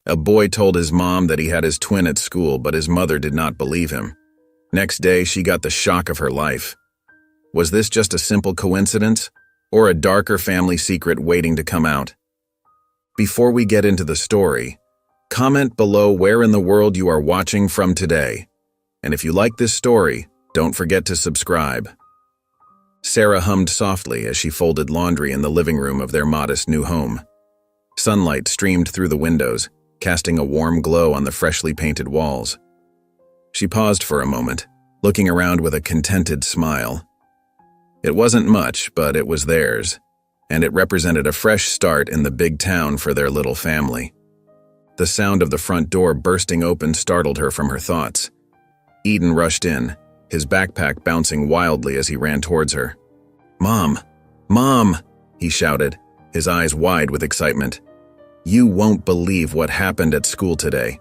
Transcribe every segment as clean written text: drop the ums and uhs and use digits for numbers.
A boy told his mom that he had his twin at school, but his mother did not believe him. Next day, she got the shock of her life. Was this just a simple coincidence, or a darker family secret waiting to come out? Before we get into the story, comment below where in the world you are watching from today. And if you like this story, don't forget to subscribe. Sarah hummed softly as she folded laundry in the living room of their modest new home. Sunlight streamed through the windows, casting a warm glow on the freshly painted walls. She paused for a moment, looking around with a contented smile. It wasn't much, but it was theirs, and it represented a fresh start in the big town for their little family. The sound of the front door bursting open startled her from her thoughts. Eden rushed in, his backpack bouncing wildly as he ran towards her. "Mom! Mom!" he shouted, his eyes wide with excitement. "You won't believe what happened at school today."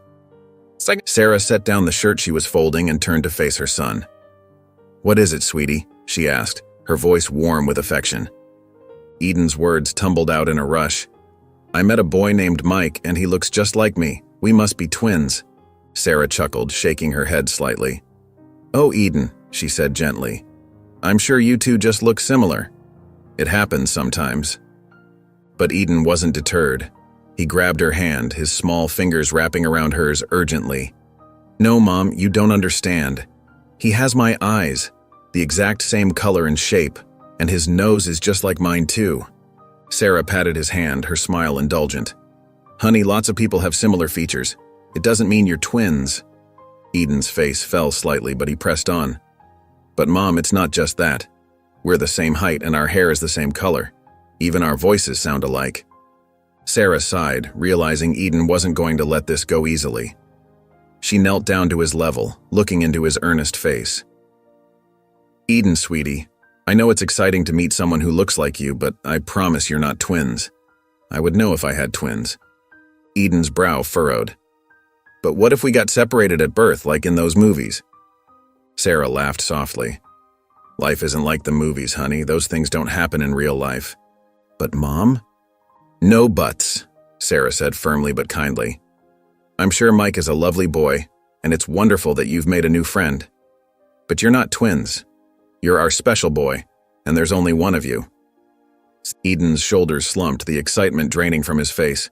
Sarah set down the shirt she was folding and turned to face her son. "What is it, sweetie?" she asked, her voice warm with affection. Eden's words tumbled out in a rush. "I met a boy named Mike, and he looks just like me. We must be twins." Sarah chuckled, shaking her head slightly. "Oh, Eden," she said gently. "I'm sure you two just look similar. It happens sometimes." But Eden wasn't deterred. He grabbed her hand, his small fingers wrapping around hers urgently. "No, Mom, you don't understand. He has my eyes, the exact same color and shape, and his nose is just like mine too." Sarah patted his hand, her smile indulgent. "Honey, lots of people have similar features. It doesn't mean you're twins." Eden's face fell slightly, but he pressed on. "But Mom, it's not just that. We're the same height and our hair is the same color. Even our voices sound alike." Sarah sighed, realizing Eden wasn't going to let this go easily. She knelt down to his level, looking into his earnest face. "Eden, sweetie, I know it's exciting to meet someone who looks like you, but I promise you're not twins. I would know if I had twins." Eden's brow furrowed. "But what if we got separated at birth, like in those movies?" Sarah laughed softly. "Life isn't like the movies, honey. Those things don't happen in real life." "But Mom?" "No buts," Sarah said firmly but kindly. "I'm sure Mike is a lovely boy, and it's wonderful that you've made a new friend. But you're not twins. You're our special boy, and there's only one of you." Eden's shoulders slumped, the excitement draining from his face.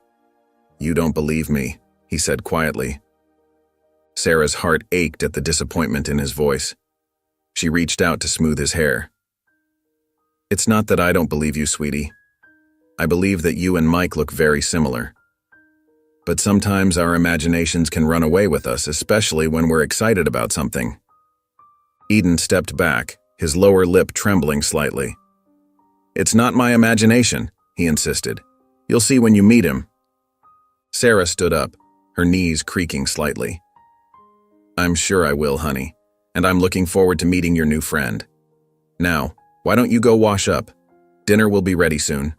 "You don't believe me," he said quietly. Sarah's heart ached at the disappointment in his voice. She reached out to smooth his hair. "It's not that I don't believe you, sweetie. I believe that you and Mike look very similar. But sometimes our imaginations can run away with us, especially when we're excited about something." Eden stepped back, his lower lip trembling slightly. "It's not my imagination," he insisted. "You'll see when you meet him." Sarah stood up, her knees creaking slightly. "I'm sure I will, honey, and I'm looking forward to meeting your new friend. Now, why don't you go wash up? Dinner will be ready soon."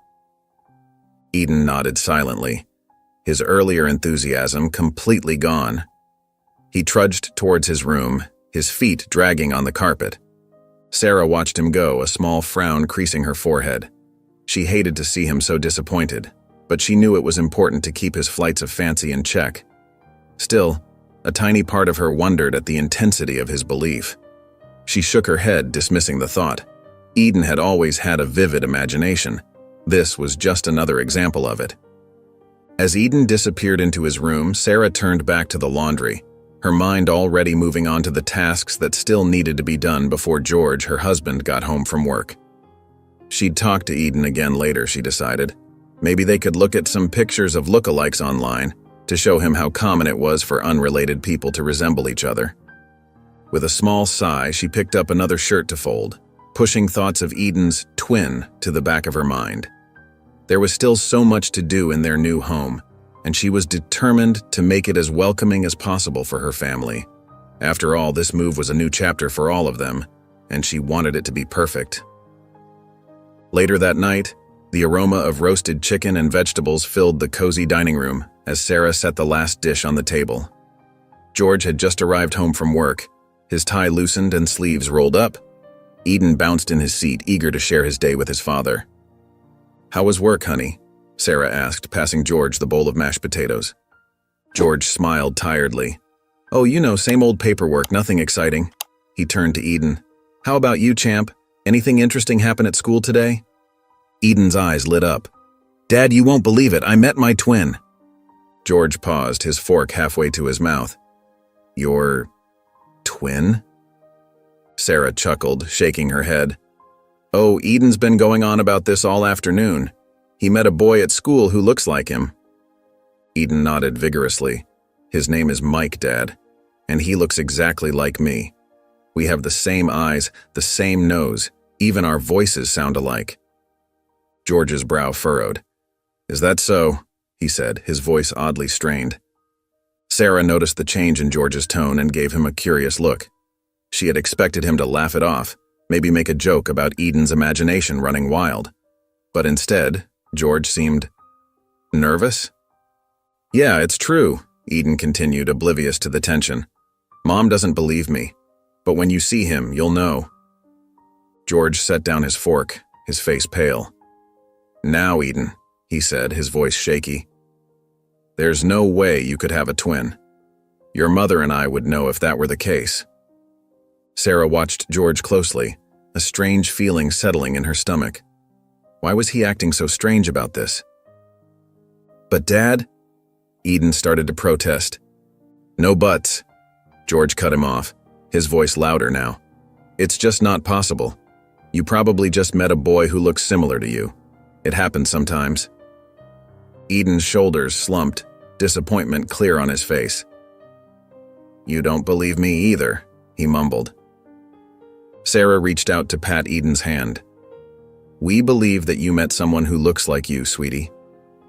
Eden nodded silently, his earlier enthusiasm completely gone. He trudged towards his room, his feet dragging on the carpet. Sarah watched him go, a small frown creasing her forehead. She hated to see him so disappointed, but she knew it was important to keep his flights of fancy in check. Still, a tiny part of her wondered at the intensity of his belief. She shook her head, dismissing the thought. Eden had always had a vivid imagination. This was just another example of it. As Eden disappeared into his room, Sarah turned back to the laundry, her mind already moving on to the tasks that still needed to be done before George, her husband, got home from work. She'd talk to Eden again later, she decided. Maybe they could look at some pictures of lookalikes online to show him how common it was for unrelated people to resemble each other. With a small sigh, she picked up another shirt to fold, pushing thoughts of Eden's twin to the back of her mind. There was still so much to do in their new home, and she was determined to make it as welcoming as possible for her family. After all, this move was a new chapter for all of them, and she wanted it to be perfect. Later that night, the aroma of roasted chicken and vegetables filled the cozy dining room as Sarah set the last dish on the table. George had just arrived home from work, his tie loosened and sleeves rolled up. Eden bounced in his seat, eager to share his day with his father. "How was work, honey?" Sarah asked, passing George the bowl of mashed potatoes. George smiled tiredly. Oh, same old paperwork, nothing exciting. He turned to Eden. How about you, champ? Anything interesting happen at school today? Eden's eyes lit up. Dad, you won't believe it, I met my twin. George paused, his fork halfway to his mouth. Your twin? Sarah chuckled, shaking her head. Oh, Eden's been going on about this all afternoon. He met a boy at school who looks like him. Eden nodded vigorously. His name is Mike, Dad, and he looks exactly like me. We have the same eyes, the same nose, even our voices sound alike. George's brow furrowed. Is that so? He said, his voice oddly strained. Sarah noticed the change in George's tone and gave him a curious look. She had expected him to laugh it off, maybe make a joke about Eden's imagination running wild. But instead, George seemed nervous. Yeah, it's true, Eden continued, oblivious to the tension. Mom doesn't believe me, but when you see him, you'll know. George set down his fork, his face pale. Now, Eden, he said, his voice shaky. There's no way you could have a twin. Your mother and I would know if that were the case. Sarah watched George closely, a strange feeling settling in her stomach. Why was he acting so strange about this? But Dad? Eden started to protest. No buts. George cut him off, his voice louder now. It's just not possible. You probably just met a boy who looks similar to you. It happens sometimes. Eden's shoulders slumped, disappointment clear on his face. You don't believe me either, he mumbled. Sarah reached out to pat Eden's hand. We believe that you met someone who looks like you, sweetie.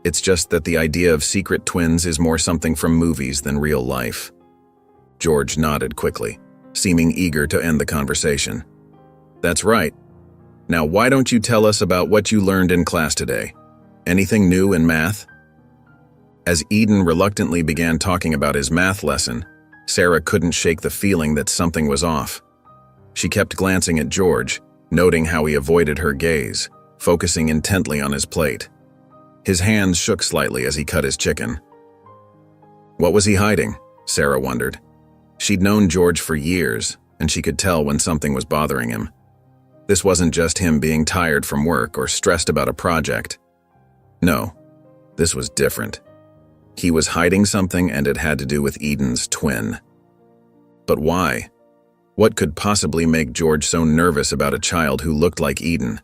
It's just that the idea of secret twins is more something from movies than real life. George nodded quickly, seeming eager to end the conversation. That's right. Now why don't you tell us about what you learned in class today? Anything new in math? As Eden reluctantly began talking about his math lesson, Sarah couldn't shake the feeling that something was off. She kept glancing at George, noting how he avoided her gaze, focusing intently on his plate. His hands shook slightly as he cut his chicken. What was he hiding? Sarah wondered. She'd known George for years, and she could tell when something was bothering him. This wasn't just him being tired from work or stressed about a project. No, this was different. He was hiding something, and it had to do with Eden's twin. But why? What could possibly make George so nervous about a child who looked like Eden?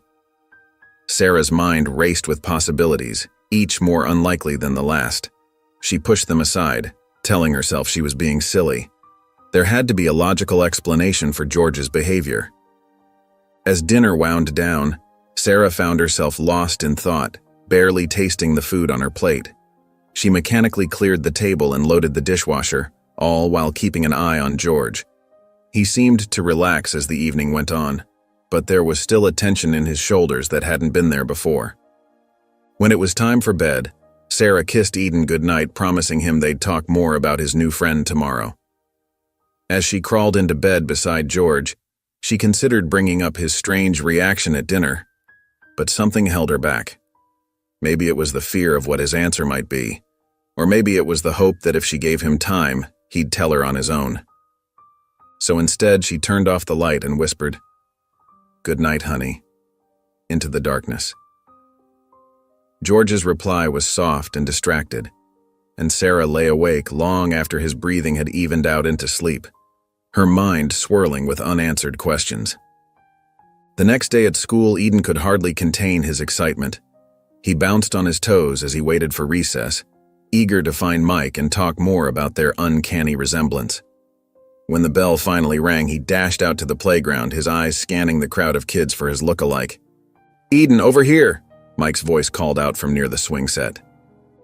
Sarah's mind raced with possibilities, each more unlikely than the last. She pushed them aside, telling herself she was being silly. There had to be a logical explanation for George's behavior. As dinner wound down, Sarah found herself lost in thought, barely tasting the food on her plate. She mechanically cleared the table and loaded the dishwasher, all while keeping an eye on George. He seemed to relax as the evening went on, but there was still a tension in his shoulders that hadn't been there before. When it was time for bed, Sarah kissed Eden goodnight, promising him they'd talk more about his new friend tomorrow. As she crawled into bed beside George, she considered bringing up his strange reaction at dinner, but something held her back. Maybe it was the fear of what his answer might be, or maybe it was the hope that if she gave him time, he'd tell her on his own. So instead, she turned off the light and whispered, "Good night, honey," into the darkness. George's reply was soft and distracted, and Sarah lay awake long after his breathing had evened out into sleep, her mind swirling with unanswered questions. The next day at school, Eden could hardly contain his excitement. He bounced on his toes as he waited for recess, eager to find Mike and talk more about their uncanny resemblance. When the bell finally rang, he dashed out to the playground, his eyes scanning the crowd of kids for his look-alike. "Eden, over here!" Mike's voice called out from near the swing set.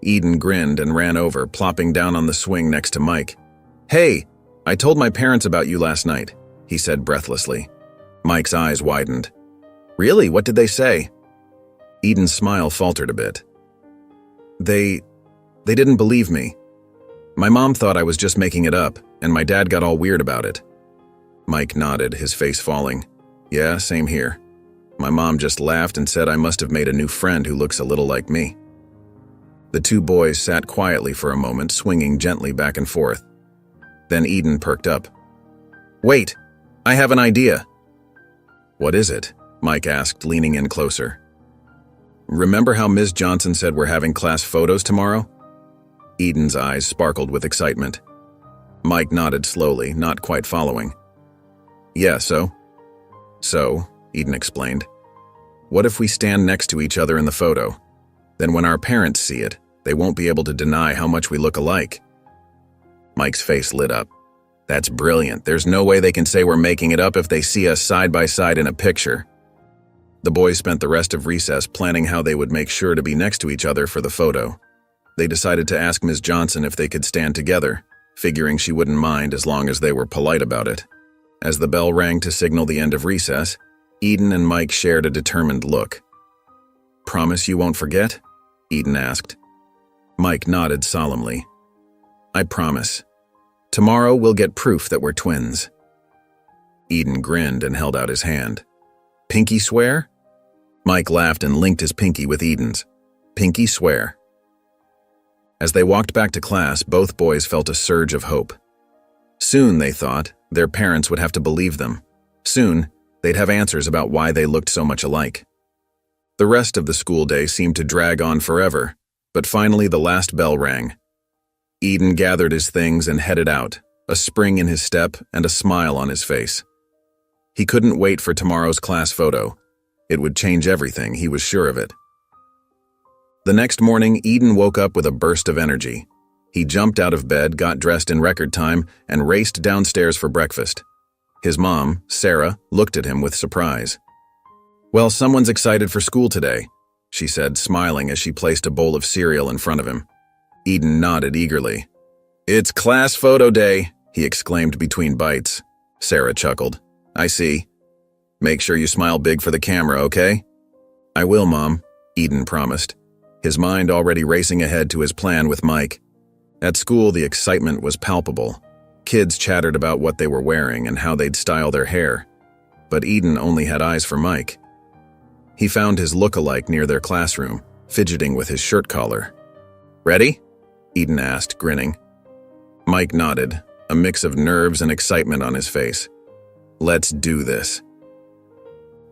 Eden grinned and ran over, plopping down on the swing next to Mike. "Hey, I told my parents about you last night," he said breathlessly. Mike's eyes widened. "Really? What did they say?" Eden's smile faltered a bit. They didn't believe me. My mom thought I was just making it up, and my dad got all weird about it." Mike nodded, his face falling. "Yeah, same here. My mom just laughed and said I must have made a new friend who looks a little like me." The two boys sat quietly for a moment, swinging gently back and forth. Then Eden perked up. "Wait, I have an idea." "What is it?" Mike asked, leaning in closer. "Remember how Ms. Johnson said we're having class photos tomorrow?" Eden's eyes sparkled with excitement. Mike nodded slowly, not quite following. "Yeah, so?" "So," Eden explained, "what if we stand next to each other in the photo? Then when our parents see it, they won't be able to deny how much we look alike." Mike's face lit up. "That's brilliant. There's no way they can say we're making it up if they see us side by side in a picture." The boys spent the rest of recess planning how they would make sure to be next to each other for the photo. They decided to ask Ms. Johnson if they could stand together, figuring she wouldn't mind as long as they were polite about it. As the bell rang to signal the end of recess, Eden and Mike shared a determined look. "Promise you won't forget?" Eden asked. Mike nodded solemnly. "I promise. Tomorrow we'll get proof that we're twins." Eden grinned and held out his hand. "Pinky swear?" Mike laughed and linked his pinky with Eden's. "Pinky swear." As they walked back to class, both boys felt a surge of hope. Soon, they thought, their parents would have to believe them. Soon, they'd have answers about why they looked so much alike. The rest of the school day seemed to drag on forever, but finally the last bell rang. Eden gathered his things and headed out, a spring in his step and a smile on his face. He couldn't wait for tomorrow's class photo. It would change everything, he was sure of it. The next morning, Eden woke up with a burst of energy. He jumped out of bed, got dressed in record time, and raced downstairs for breakfast. His mom, Sarah, looked at him with surprise. "Well, someone's excited for school today," she said, smiling as she placed a bowl of cereal in front of him. Eden nodded eagerly. "It's class photo day," he exclaimed between bites. Sarah chuckled. "I see. Make sure you smile big for the camera, okay?" "I will, Mom," Eden promised, his mind already racing ahead to his plan with Mike. At school, the excitement was palpable. Kids chattered about what they were wearing and how they'd style their hair. But Eden only had eyes for Mike. He found his look-alike near their classroom, fidgeting with his shirt collar. "Ready?" Eden asked, grinning. Mike nodded, a mix of nerves and excitement on his face. "Let's do this."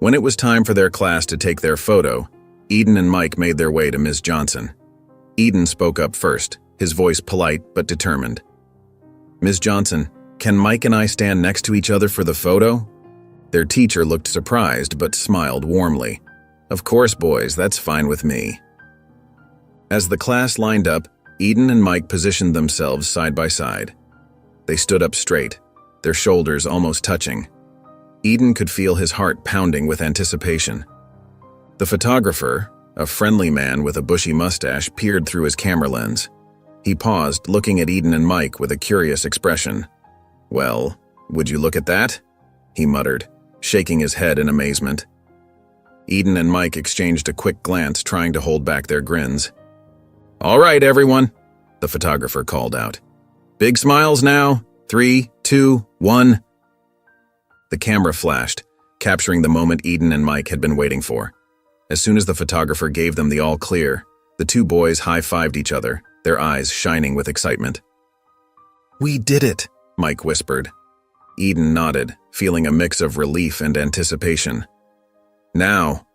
When it was time for their class to take their photo, Eden and Mike made their way to Ms. Johnson. Eden spoke up first, his voice polite but determined. "Ms. Johnson, can Mike and I stand next to each other for the photo?" Their teacher looked surprised but smiled warmly. "Of course, boys, that's fine with me." As the class lined up, Eden and Mike positioned themselves side by side. They stood up straight, their shoulders almost touching. Eden could feel his heart pounding with anticipation. The photographer, a friendly man with a bushy mustache, peered through his camera lens. He paused, looking at Eden and Mike with a curious expression. "Well, would you look at that?" he muttered, shaking his head in amazement. Eden and Mike exchanged a quick glance, trying to hold back their grins. "All right, everyone," the photographer called out. "Big smiles now. 3, 2, 1. The camera flashed, capturing the moment Eden and Mike had been waiting for. As soon as the photographer gave them the all clear, the two boys high-fived each other, their eyes shining with excitement. "We did it," Mike whispered. Eden nodded, feeling a mix of relief and anticipation. "Now,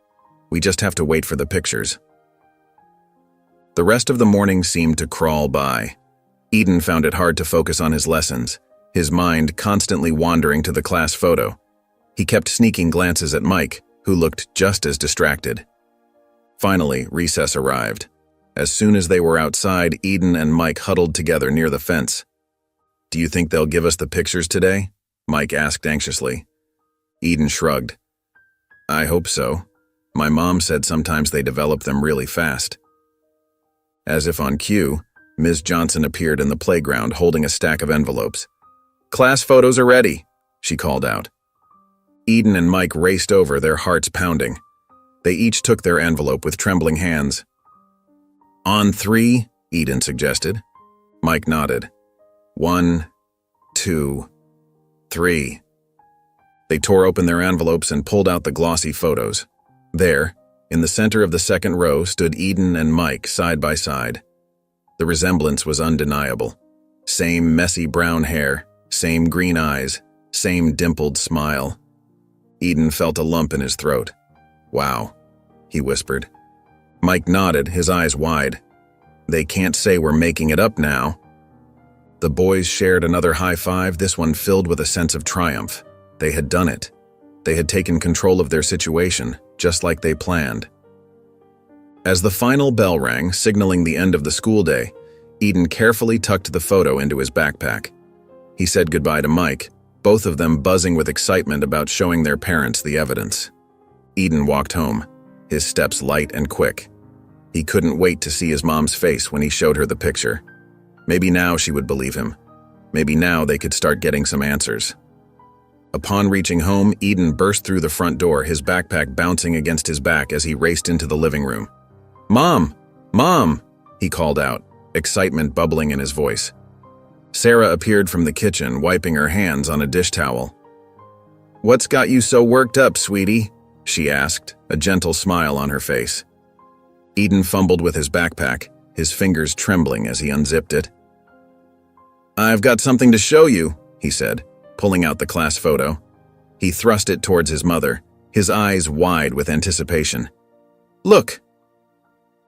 we just have to wait for the pictures." The rest of the morning seemed to crawl by. Eden found it hard to focus on his lessons, his mind constantly wandering to the class photo. He kept sneaking glances at Mike, who looked just as distracted. Finally, recess arrived. As soon as they were outside, Eden and Mike huddled together near the fence. "Do you think they'll give us the pictures today?" Mike asked anxiously. Eden shrugged. "I hope so. My mom said sometimes they develop them really fast." As if on cue, Ms. Johnson appeared in the playground holding a stack of envelopes. "Class photos are ready," she called out. Eden and Mike raced over, their hearts pounding. They each took their envelope with trembling hands. "On 3, Eden suggested. Mike nodded. 1, 2, 3. They tore open their envelopes and pulled out the glossy photos. There, in the center of the second row, stood Eden and Mike side by side, The resemblance was undeniable. Same messy brown hair, same green eyes, same dimpled smile. Eden felt a lump in his throat. "Wow," he whispered. Mike nodded, his eyes wide. "They can't say we're making it up now." The boys shared another high five, this one filled with a sense of triumph. They had done it. They had taken control of their situation, just like they planned. As the final bell rang, signaling the end of the school day, Eden carefully tucked the photo into his backpack. He said goodbye to Mike, both of them buzzing with excitement about showing their parents the evidence. Eden walked home, his steps light and quick. He couldn't wait to see his mom's face when he showed her the picture. Maybe now she would believe him. Maybe now they could start getting some answers. Upon reaching home, Eden burst through the front door, his backpack bouncing against his back as he raced into the living room. "Mom! Mom!" he called out, excitement bubbling in his voice. Sarah appeared from the kitchen, wiping her hands on a dish towel. "What's got you so worked up, sweetie?" she asked, a gentle smile on her face. Eden fumbled with his backpack, his fingers trembling as he unzipped it. "I've got something to show you," he said, pulling out the class photo. He thrust it towards his mother, his eyes wide with anticipation. "Look!"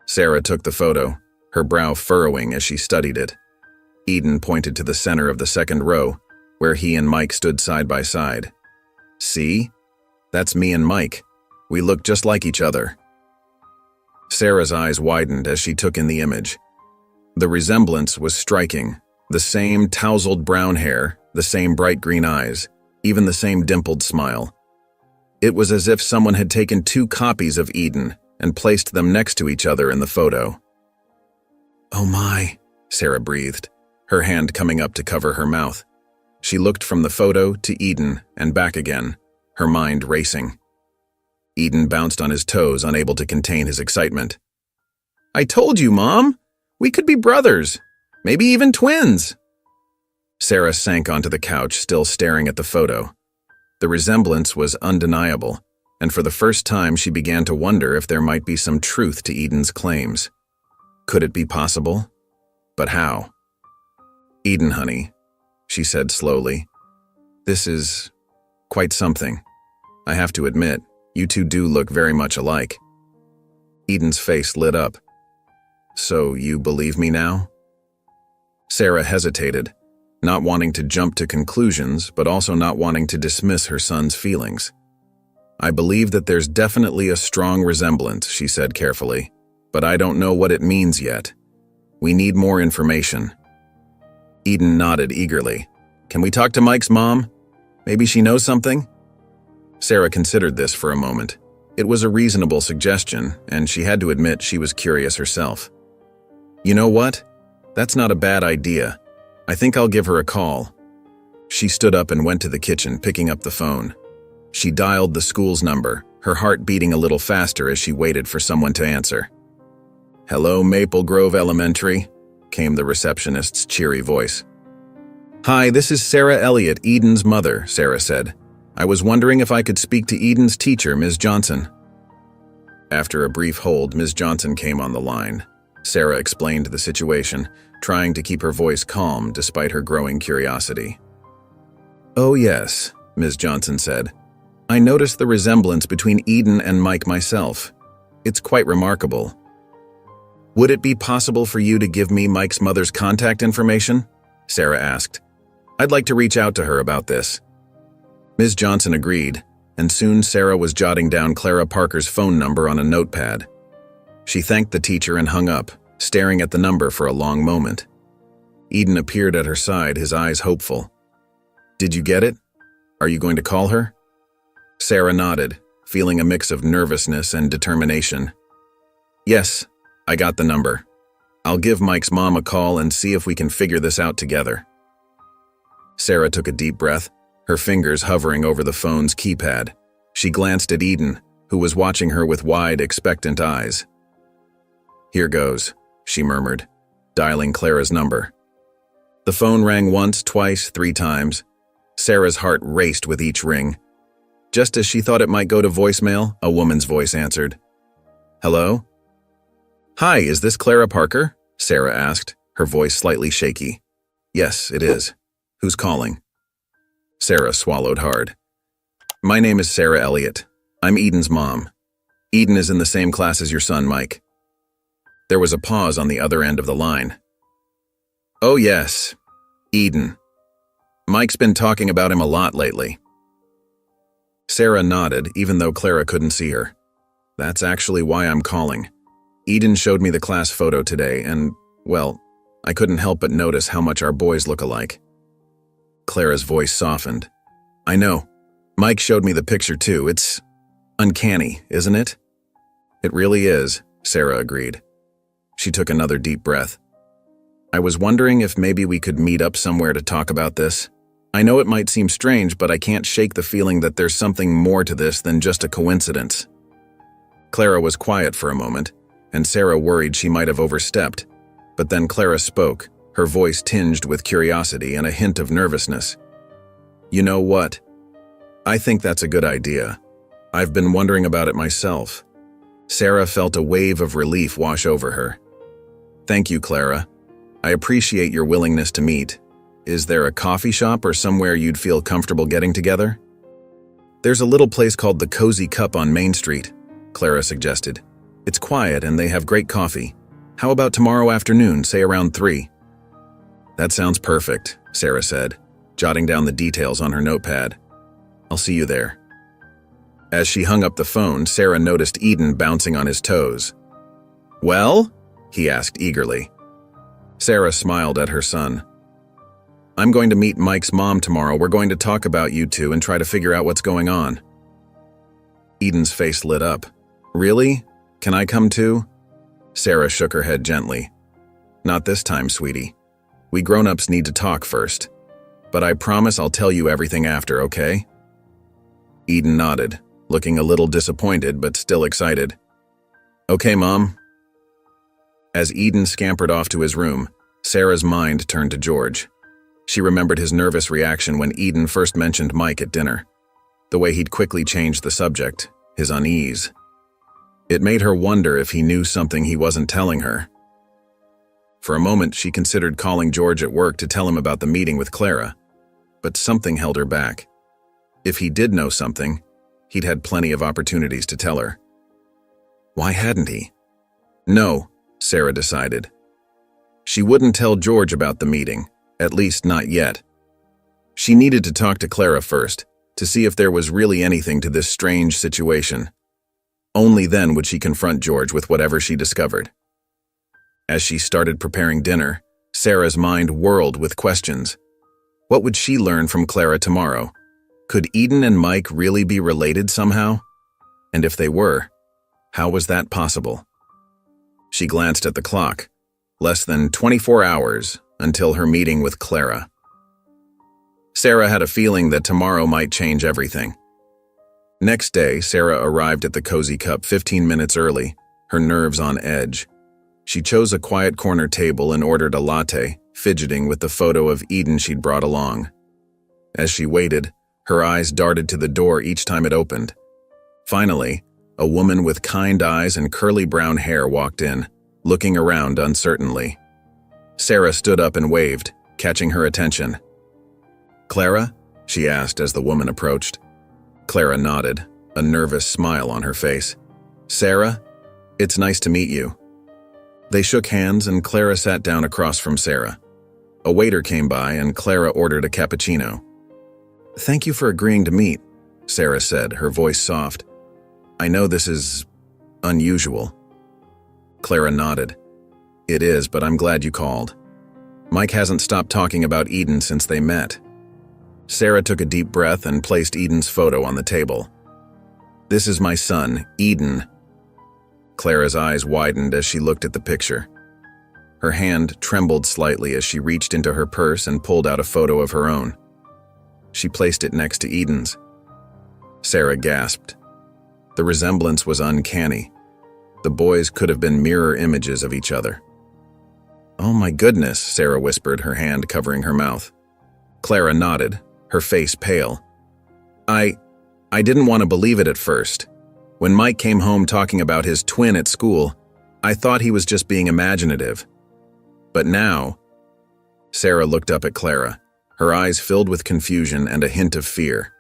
Sarah took the photo, her brow furrowing as she studied it. Eden pointed to the center of the second row, where he and Mike stood side by side. "See? That's me and Mike. We look just like each other." Sarah's eyes widened as she took in the image. The resemblance was striking. The same tousled brown hair, the same bright green eyes, even the same dimpled smile. It was as if someone had taken two copies of Eden and placed them next to each other in the photo. "Oh my," Sarah breathed, her hand coming up to cover her mouth. She looked from the photo to Eden and back again, her mind racing. Eden bounced on his toes, unable to contain his excitement. "I told you, Mom! We could be brothers, maybe even twins!" Sarah sank onto the couch, still staring at the photo. The resemblance was undeniable, and for the first time she began to wonder if there might be some truth to Eden's claims. Could it be possible? But how? "Eden, honey," she said slowly. "This is quite something. I have to admit, you two do look very much alike." Eden's face lit up. "So you believe me now?" Sarah hesitated, not wanting to jump to conclusions, but also not wanting to dismiss her son's feelings. "I believe that there's definitely a strong resemblance," she said carefully, "but I don't know what it means yet. We need more information." Eden nodded eagerly. "Can we talk to Mike's mom? Maybe she knows something?" Sarah considered this for a moment. It was a reasonable suggestion, and she had to admit she was curious herself. "You know what? That's not a bad idea. I think I'll give her a call." She stood up and went to the kitchen, picking up the phone. She dialed the school's number, her heart beating a little faster as she waited for someone to answer. "Hello, Maple Grove Elementary," came the receptionist's cheery voice. "Hi, this is Sarah Elliott, Eden's mother," Sarah said. "I was wondering if I could speak to Eden's teacher, Ms. Johnson." After a brief hold, Ms. Johnson came on the line. Sarah explained the situation, trying to keep her voice calm despite her growing curiosity. "Oh yes," Ms. Johnson said. "I noticed the resemblance between Eden and Mike myself. It's quite remarkable. Would it be possible for you to give me Mike's mother's contact information?" Sarah asked. "I'd like to reach out to her about this." Ms. Johnson agreed, and soon Sarah was jotting down Clara Parker's phone number on a notepad. She thanked the teacher and hung up, staring at the number for a long moment. Eden appeared at her side, his eyes hopeful. "Did you get it? Are you going to call her?" Sarah nodded, feeling a mix of nervousness and determination. "Yes, I got the number. I'll give Mike's mom a call and see if we can figure this out together." Sarah took a deep breath, her fingers hovering over the phone's keypad. She glanced at Eden, who was watching her with wide, expectant eyes. "Here goes," she murmured, dialing Clara's number. The phone rang once, twice, 3 times. Sarah's heart raced with each ring. Just as she thought it might go to voicemail, a woman's voice answered. "Hello?" "Hi, is this Clara Parker?" Sarah asked, her voice slightly shaky. Yes, it is. Who's calling? Sarah swallowed hard. My name is Sarah Elliott. I'm Eden's mom. Eden is in the same class as your son, Mike. There was a pause on the other end of the line. Oh yes, Eden. Mike's been talking about him a lot lately. Sarah nodded, even though Clara couldn't see her. That's actually why I'm calling. Eden showed me the class photo today, and, well, I couldn't help but notice how much our boys look alike. Clara's voice softened. I know. Mike showed me the picture too. It's uncanny, isn't it? It really is, Sarah agreed. She took another deep breath. I was wondering if maybe we could meet up somewhere to talk about this. I know it might seem strange, but I can't shake the feeling that there's something more to this than just a coincidence. Clara was quiet for a moment, and Sarah worried she might have overstepped. But then Clara spoke, her voice tinged with curiosity and a hint of nervousness. You know what? I think that's a good idea. I've been wondering about it myself. Sarah felt a wave of relief wash over her. Thank you, Clara. I appreciate your willingness to meet. Is there a coffee shop or somewhere you'd feel comfortable getting together? There's a little place called the Cozy Cup on Main Street, Clara suggested. It's quiet and they have great coffee. How about tomorrow afternoon, say around 3? That sounds perfect, Sarah said, jotting down the details on her notepad. I'll see you there. As she hung up the phone, Sarah noticed Eden bouncing on his toes. Well? He asked eagerly. Sarah smiled at her son. I'm going to meet Mike's mom tomorrow. We're going to talk about you two and try to figure out what's going on. Eden's face lit up. Really? Can I come too? Sarah shook her head gently. Not this time, sweetie. We grown-ups need to talk first. But I promise I'll tell you everything after, okay? Eden nodded, looking a little disappointed but still excited. Okay, Mom. As Eden scampered off to his room, Sarah's mind turned to George. She remembered his nervous reaction when Eden first mentioned Mike at dinner. The way he'd quickly changed the subject, his unease. It made her wonder if he knew something he wasn't telling her. For a moment, she considered calling George at work to tell him about the meeting with Clara, but something held her back. If he did know something, he'd had plenty of opportunities to tell her. Why hadn't he? No, Sarah decided. She wouldn't tell George about the meeting, at least not yet. She needed to talk to Clara first, to see if there was really anything to this strange situation. Only then would she confront George with whatever she discovered. As she started preparing dinner, Sarah's mind whirled with questions. What would she learn from Clara tomorrow? Could Eden and Mike really be related somehow? And if they were, how was that possible? She glanced at the clock. Less than 24 hours until her meeting with Clara. Sarah had a feeling that tomorrow might change everything. Next day, Sarah arrived at the Cozy Cup 15 minutes early, her nerves on edge. She chose a quiet corner table and ordered a latte, fidgeting with the photo of Eden she'd brought along. As she waited, her eyes darted to the door each time it opened. Finally, a woman with kind eyes and curly brown hair walked in, looking around uncertainly. Sarah stood up and waved, catching her attention. Clara? She asked as the woman approached. Clara nodded, a nervous smile on her face. Sarah? It's nice to meet you. They shook hands and Clara sat down across from Sarah. A waiter came by and Clara ordered a cappuccino. Thank you for agreeing to meet, Sarah said, her voice soft. I know this is unusual. Clara nodded. It is, but I'm glad you called. Mike hasn't stopped talking about Eden since they met. Sarah took a deep breath and placed Eden's photo on the table. This is my son, Eden. Clara's eyes widened as she looked at the picture. Her hand trembled slightly as she reached into her purse and pulled out a photo of her own. She placed it next to Eden's. Sarah gasped. The resemblance was uncanny. The boys could have been mirror images of each other. Oh my goodness, Sarah whispered, her hand covering her mouth. Clara nodded, her face pale. I didn't want to believe it at first. When Mike came home talking about his twin at school, I thought he was just being imaginative. But now, Sarah looked up at Clara, her eyes filled with confusion and a hint of fear.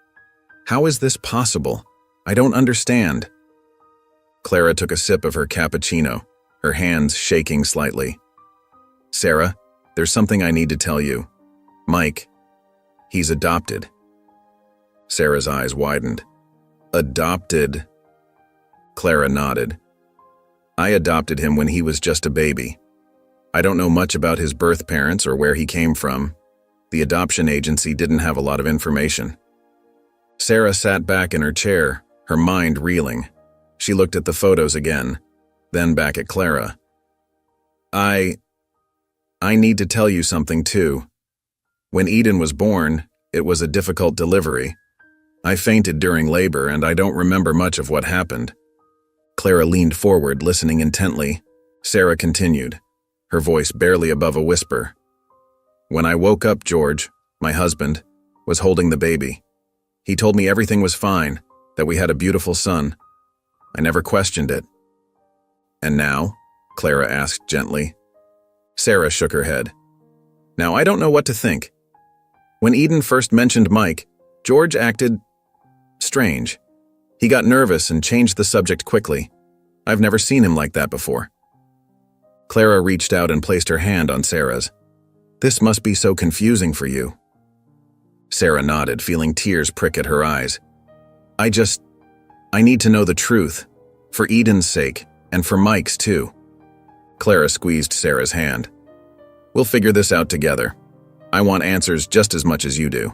How is this possible? I don't understand. Clara took a sip of her cappuccino, her hands shaking slightly. Sarah, there's something I need to tell you. Mike, he's adopted. Sarah's eyes widened. Adopted? Clara nodded. I adopted him when he was just a baby. I don't know much about his birth parents or where he came from. The adoption agency didn't have a lot of information. Sarah sat back in her chair, her mind reeling. She looked at the photos again, then back at Clara. I need to tell you something too. When Eden was born, it was a difficult delivery. I fainted during labor and I don't remember much of what happened. Clara leaned forward, listening intently. Sarah continued, her voice barely above a whisper. When I woke up, George, my husband, was holding the baby. He told me everything was fine, that we had a beautiful son. I never questioned it. And now? Clara asked gently. Sarah shook her head. Now, I don't know what to think. When Eden first mentioned Mike, George acted strange. He got nervous and changed the subject quickly. I've never seen him like that before. Clara reached out and placed her hand on Sarah's. This must be so confusing for you. Sarah nodded, feeling tears prick at her eyes. I need to know the truth, for Eden's sake, and for Mike's too. Clara squeezed Sarah's hand. We'll figure this out together. I want answers just as much as you do.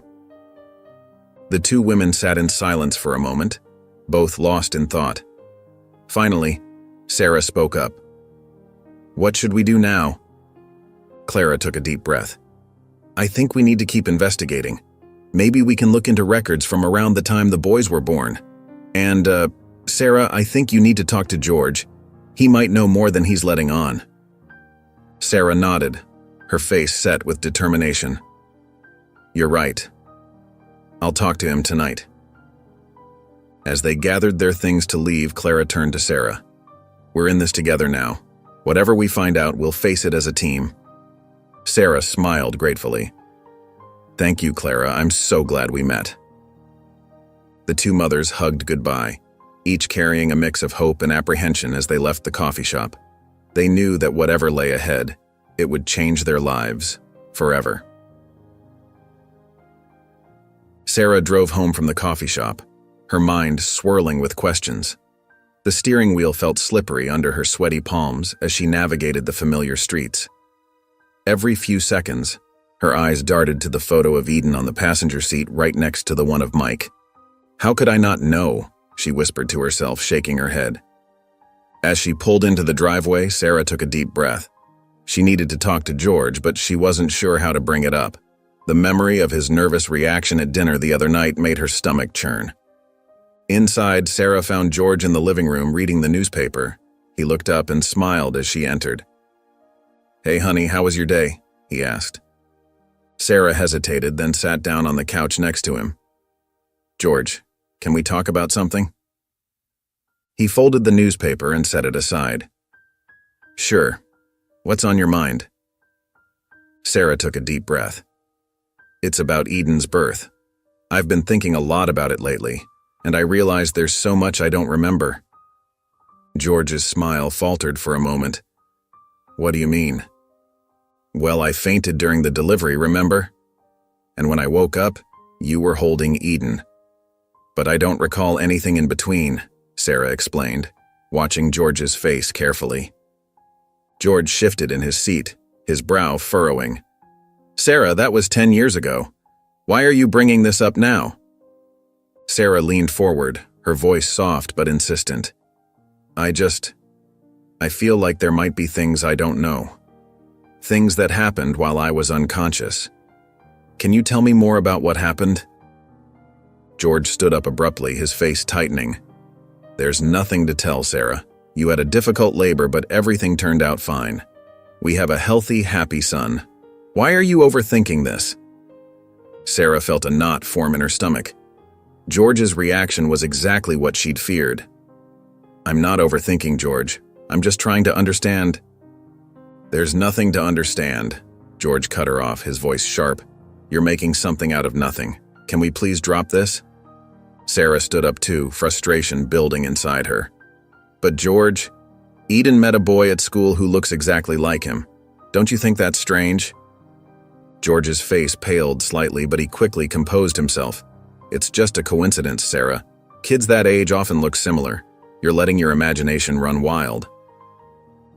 The two women sat in silence for a moment, both lost in thought. Finally, Sarah spoke up. What should we do now? Clara took a deep breath. I think we need to keep investigating. Maybe we can look into records from around the time the boys were born. And, Sarah, I think you need to talk to George. He might know more than he's letting on. Sarah nodded, her face set with determination. You're right. I'll talk to him tonight. As they gathered their things to leave, Clara turned to Sarah. We're in this together now. Whatever we find out, we'll face it as a team. Sarah smiled gratefully. Thank you, Clara. I'm so glad we met. The two mothers hugged goodbye, each carrying a mix of hope and apprehension as they left the coffee shop. They knew that whatever lay ahead, it would change their lives forever. Sarah drove home from the coffee shop, her mind swirling with questions. The steering wheel felt slippery under her sweaty palms as she navigated the familiar streets. Every few seconds, her eyes darted to the photo of Eden on the passenger seat right next to the one of Mike. How could I not know? She whispered to herself, shaking her head. As she pulled into the driveway, Sarah took a deep breath. She needed to talk to George, but she wasn't sure how to bring it up. The memory of his nervous reaction at dinner the other night made her stomach churn. Inside, Sarah found George in the living room reading the newspaper. He looked up and smiled as she entered. Hey, honey, how was your day? He asked. Sarah hesitated, then sat down on the couch next to him. George, can we talk about something? He folded the newspaper and set it aside. Sure. What's on your mind? Sarah took a deep breath. It's about Eden's birth. I've been thinking a lot about it lately, and I realize there's so much I don't remember. George's smile faltered for a moment. What do you mean? Well, I fainted during the delivery, remember? And when I woke up, you were holding Eden. But I don't recall anything in between, Sarah explained, watching George's face carefully. George shifted in his seat, his brow furrowing. Sarah, that was 10 years ago. Why are you bringing this up now? Sarah leaned forward, her voice soft but insistent. I feel like there might be things I don't know. Things that happened while I was unconscious. Can you tell me more about what happened? George stood up abruptly, his face tightening. There's nothing to tell, Sarah. You had a difficult labor, but everything turned out fine. We have a healthy, happy son. Why are you overthinking this? Sarah felt a knot form in her stomach. George's reaction was exactly what she'd feared. I'm not overthinking, George. I'm just trying to understand. There's nothing to understand. George cut her off, his voice sharp. You're making something out of nothing. Can we please drop this? Sarah stood up too, frustration building inside her. But George, Eden met a boy at school who looks exactly like him. Don't you think that's strange? George's face paled slightly, but he quickly composed himself. It's just a coincidence, Sarah. Kids that age often look similar. You're letting your imagination run wild.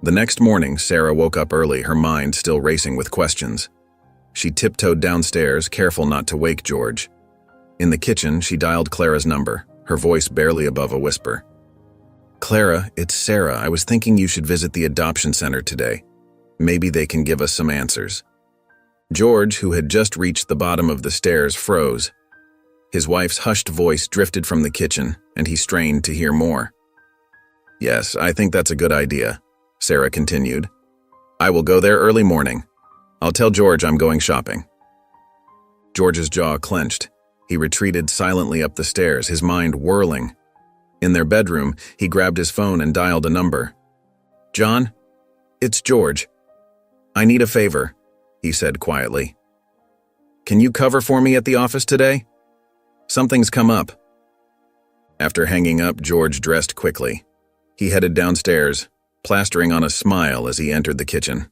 The next morning, Sarah woke up early, her mind still racing with questions. She tiptoed downstairs, careful not to wake George. In the kitchen, she dialed Clara's number, her voice barely above a whisper. Clara, it's Sarah. I was thinking you should visit the adoption center today. Maybe they can give us some answers. George, who had just reached the bottom of the stairs, froze. His wife's hushed voice drifted from the kitchen, and he strained to hear more. Yes, I think that's a good idea, Sarah continued. I will go there early morning. I'll tell George I'm going shopping. George's jaw clenched. He retreated silently up the stairs, his mind whirling. In their bedroom, he grabbed his phone and dialed a number. John? It's George. I need a favor, he said quietly. Can you cover for me at the office today? Something's come up. After hanging up, George dressed quickly. He headed downstairs, plastering on a smile as he entered the kitchen.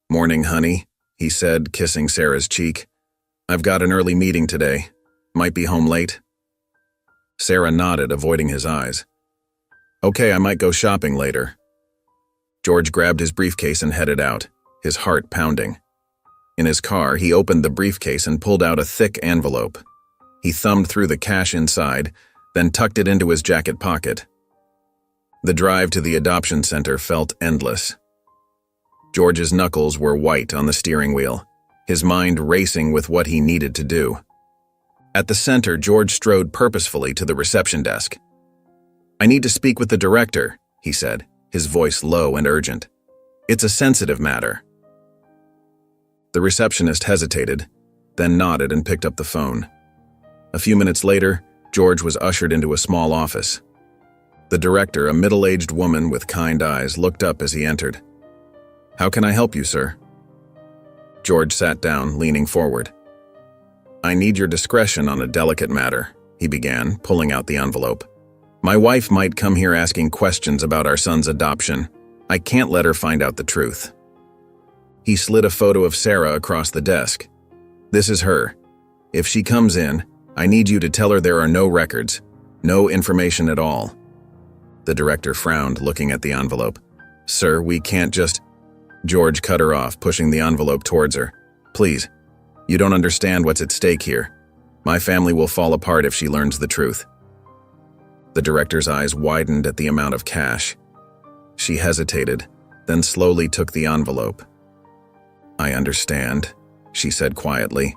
Morning, honey, he said, kissing Sarah's cheek. I've got an early meeting today. Might be home late. Sarah nodded, avoiding his eyes. Okay, I might go shopping later. George grabbed his briefcase and headed out, his heart pounding. In his car, he opened the briefcase and pulled out a thick envelope. He thumbed through the cash inside, then tucked it into his jacket pocket. The drive to the adoption center felt endless. George's knuckles were white on the steering wheel, his mind racing with what he needed to do. At the center, George strode purposefully to the reception desk. I need to speak with the director, he said, his voice low and urgent. It's a sensitive matter. The receptionist hesitated, then nodded and picked up the phone. A few minutes later, George was ushered into a small office. The director, a middle-aged woman with kind eyes, looked up as he entered. How can I help you, sir? George sat down, leaning forward. I need your discretion on a delicate matter, he began, pulling out the envelope. My wife might come here asking questions about our son's adoption. I can't let her find out the truth. He slid a photo of Sarah across the desk. This is her. If she comes in, I need you to tell her there are no records, no information at all. The director frowned, looking at the envelope. Sir, we can't just… George cut her off, pushing the envelope towards her. Please, you don't understand what's at stake here. My family will fall apart if she learns the truth. The director's eyes widened at the amount of cash. She hesitated, then slowly took the envelope. I understand, she said quietly.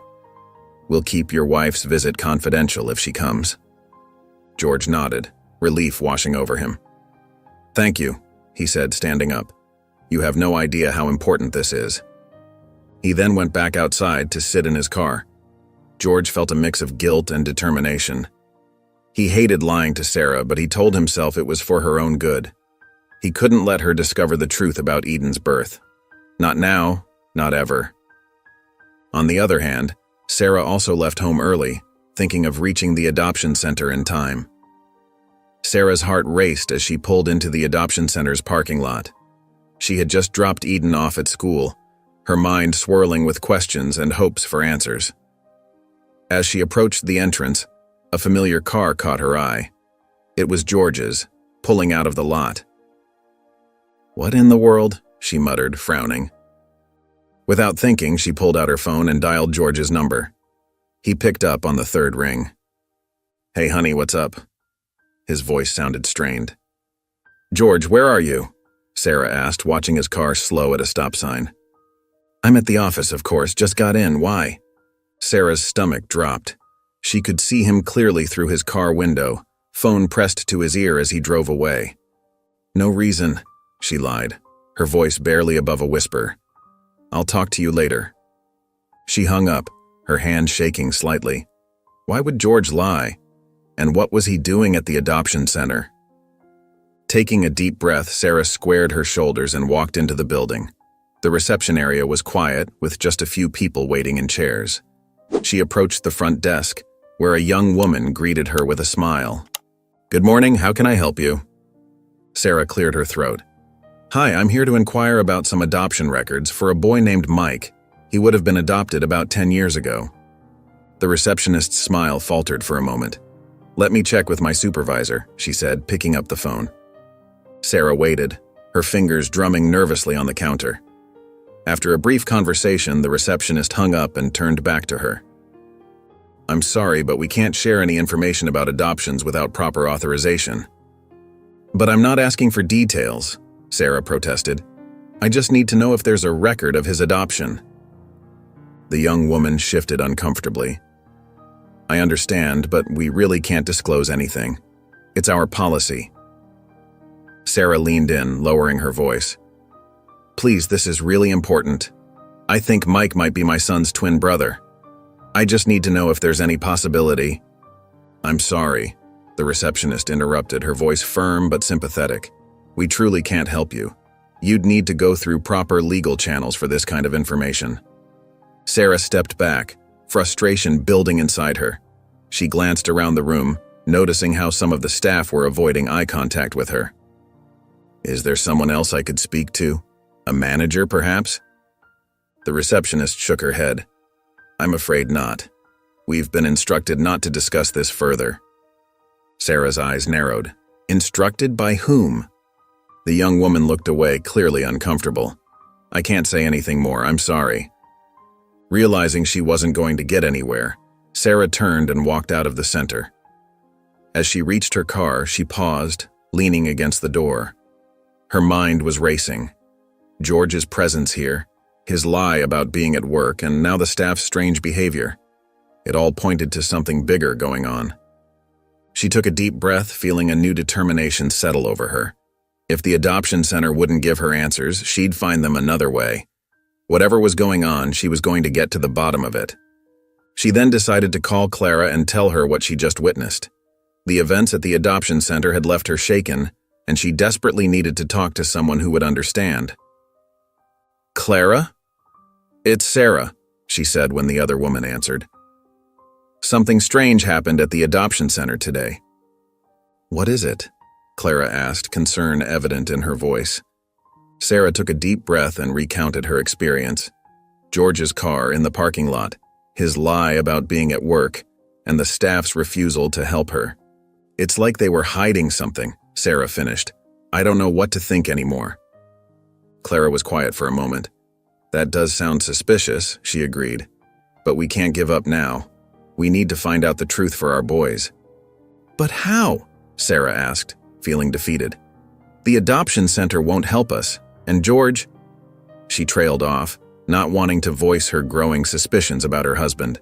We'll keep your wife's visit confidential if she comes. George nodded, relief washing over him. Thank you, he said, standing up. You have no idea how important this is. He then went back outside to sit in his car. George felt a mix of guilt and determination. He hated lying to Sarah, but he told himself it was for her own good. He couldn't let her discover the truth about Eden's birth. Not now, not ever. On the other hand, Sarah also left home early, thinking of reaching the adoption center in time. Sarah's heart raced as she pulled into the adoption center's parking lot. She had just dropped Eden off at school, her mind swirling with questions and hopes for answers. As she approached the entrance, a familiar car caught her eye. It was George's, pulling out of the lot. What in the world? She muttered, frowning. Without thinking, she pulled out her phone and dialed George's number. He picked up on the third ring. Hey honey, what's up? His voice sounded strained. George, where are you? Sarah asked, watching his car slow at a stop sign. I'm at the office, of course, just got in, why? Sarah's stomach dropped. She could see him clearly through his car window, phone pressed to his ear as he drove away. No reason, she lied, her voice barely above a whisper. I'll talk to you later. She hung up, her hand shaking slightly. Why would George lie? And what was he doing at the adoption center? Taking a deep breath, Sarah squared her shoulders and walked into the building. The reception area was quiet, with just a few people waiting in chairs. She approached the front desk, where a young woman greeted her with a smile. "Good morning, how can I help you?" Sarah cleared her throat. "Hi, I'm here to inquire about some adoption records for a boy named Mike. He would have been adopted about 10 years ago." The receptionist's smile faltered for a moment. "Let me check with my supervisor," she said, picking up the phone. Sarah waited, her fingers drumming nervously on the counter. After a brief conversation, the receptionist hung up and turned back to her. "I'm sorry, but we can't share any information about adoptions without proper authorization." "But I'm not asking for details," Sarah protested. "I just need to know if there's a record of his adoption." The young woman shifted uncomfortably. "I understand, but we really can't disclose anything. It's our policy." Sarah leaned in, lowering her voice. "Please, this is really important. I think Mike might be my son's twin brother. I just need to know if there's any possibility." "I'm sorry," the receptionist interrupted, her voice firm but sympathetic. "We truly can't help you. You'd need to go through proper legal channels for this kind of information." Sarah stepped back, frustration building inside her. She glanced around the room, noticing how some of the staff were avoiding eye contact with her. "Is there someone else I could speak to? A manager, perhaps?" The receptionist shook her head. "I'm afraid not. We've been instructed not to discuss this further." Sarah's eyes narrowed. Instructed by whom? The young woman looked away, clearly uncomfortable. "I can't say anything more, I'm sorry." Realizing she wasn't going to get anywhere, Sarah turned and walked out of the center. As she reached her car, she paused, leaning against the door. Her mind was racing. George's presence here, his lie about being at work, and now the staff's strange behavior. It all pointed to something bigger going on. She took a deep breath, feeling a new determination settle over her. If the adoption center wouldn't give her answers, she'd find them another way. Whatever was going on, she was going to get to the bottom of it. She then decided to call Clara and tell her what she just witnessed. The events at the adoption center had left her shaken, and she desperately needed to talk to someone who would understand. "Clara?" "It's Sarah," she said when the other woman answered. "Something strange happened at the adoption center today." "What is it?" Clara asked, concern evident in her voice. Sarah took a deep breath and recounted her experience. George's car in the parking lot, his lie about being at work, and the staff's refusal to help her. "It's like they were hiding something," Sarah finished. "I don't know what to think anymore." Clara was quiet for a moment. "That does sound suspicious," she agreed. "But we can't give up now. We need to find out the truth for our boys." "But how?" Sarah asked, feeling defeated. "The adoption center won't help us, and George—" She trailed off, not wanting to voice her growing suspicions about her husband.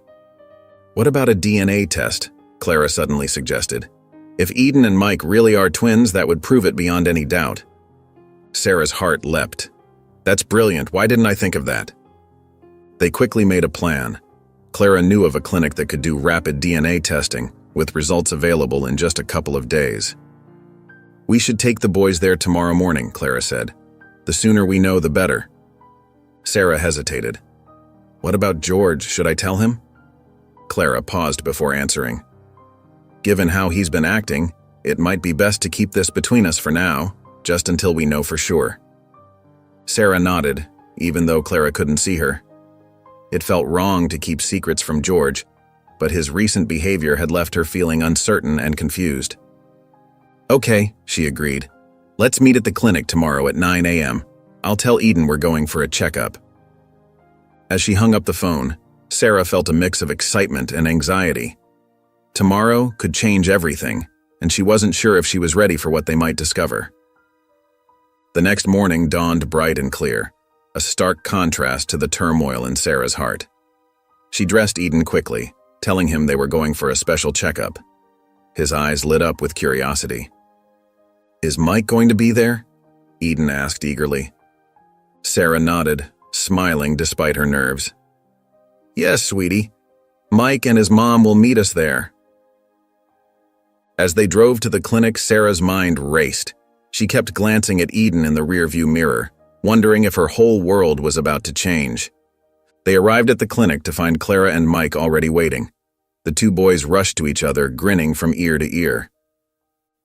"What about a DNA test?" Clara suddenly suggested. "If Eden and Mike really are twins, that would prove it beyond any doubt." Sarah's heart leapt. "That's brilliant, why didn't I think of that?" They quickly made a plan. Clara knew of a clinic that could do rapid DNA testing, with results available in just a couple of days. "We should take the boys there tomorrow morning," Clara said. "The sooner we know, the better." Sarah hesitated. "What about George? Should I tell him?" Clara paused before answering. "Given how he's been acting, it might be best to keep this between us for now, just until we know for sure." Sarah nodded, even though Clara couldn't see her. It felt wrong to keep secrets from George, but his recent behavior had left her feeling uncertain and confused. "Okay," she agreed. "Let's meet at the clinic tomorrow at 9 a.m. I'll tell Eden we're going for a checkup." As she hung up the phone, Sarah felt a mix of excitement and anxiety. Tomorrow could change everything, and she wasn't sure if she was ready for what they might discover. The next morning dawned bright and clear, a stark contrast to the turmoil in Sarah's heart. She dressed Eden quickly, telling him they were going for a special checkup. His eyes lit up with curiosity. "Is Mike going to be there?" Eden asked eagerly. Sarah nodded, smiling despite her nerves. "Yes, sweetie. Mike and his mom will meet us there." As they drove to the clinic, Sarah's mind raced. She kept glancing at Eden in the rearview mirror, wondering if her whole world was about to change. They arrived at the clinic to find Clara and Mike already waiting. The two boys rushed to each other, grinning from ear to ear.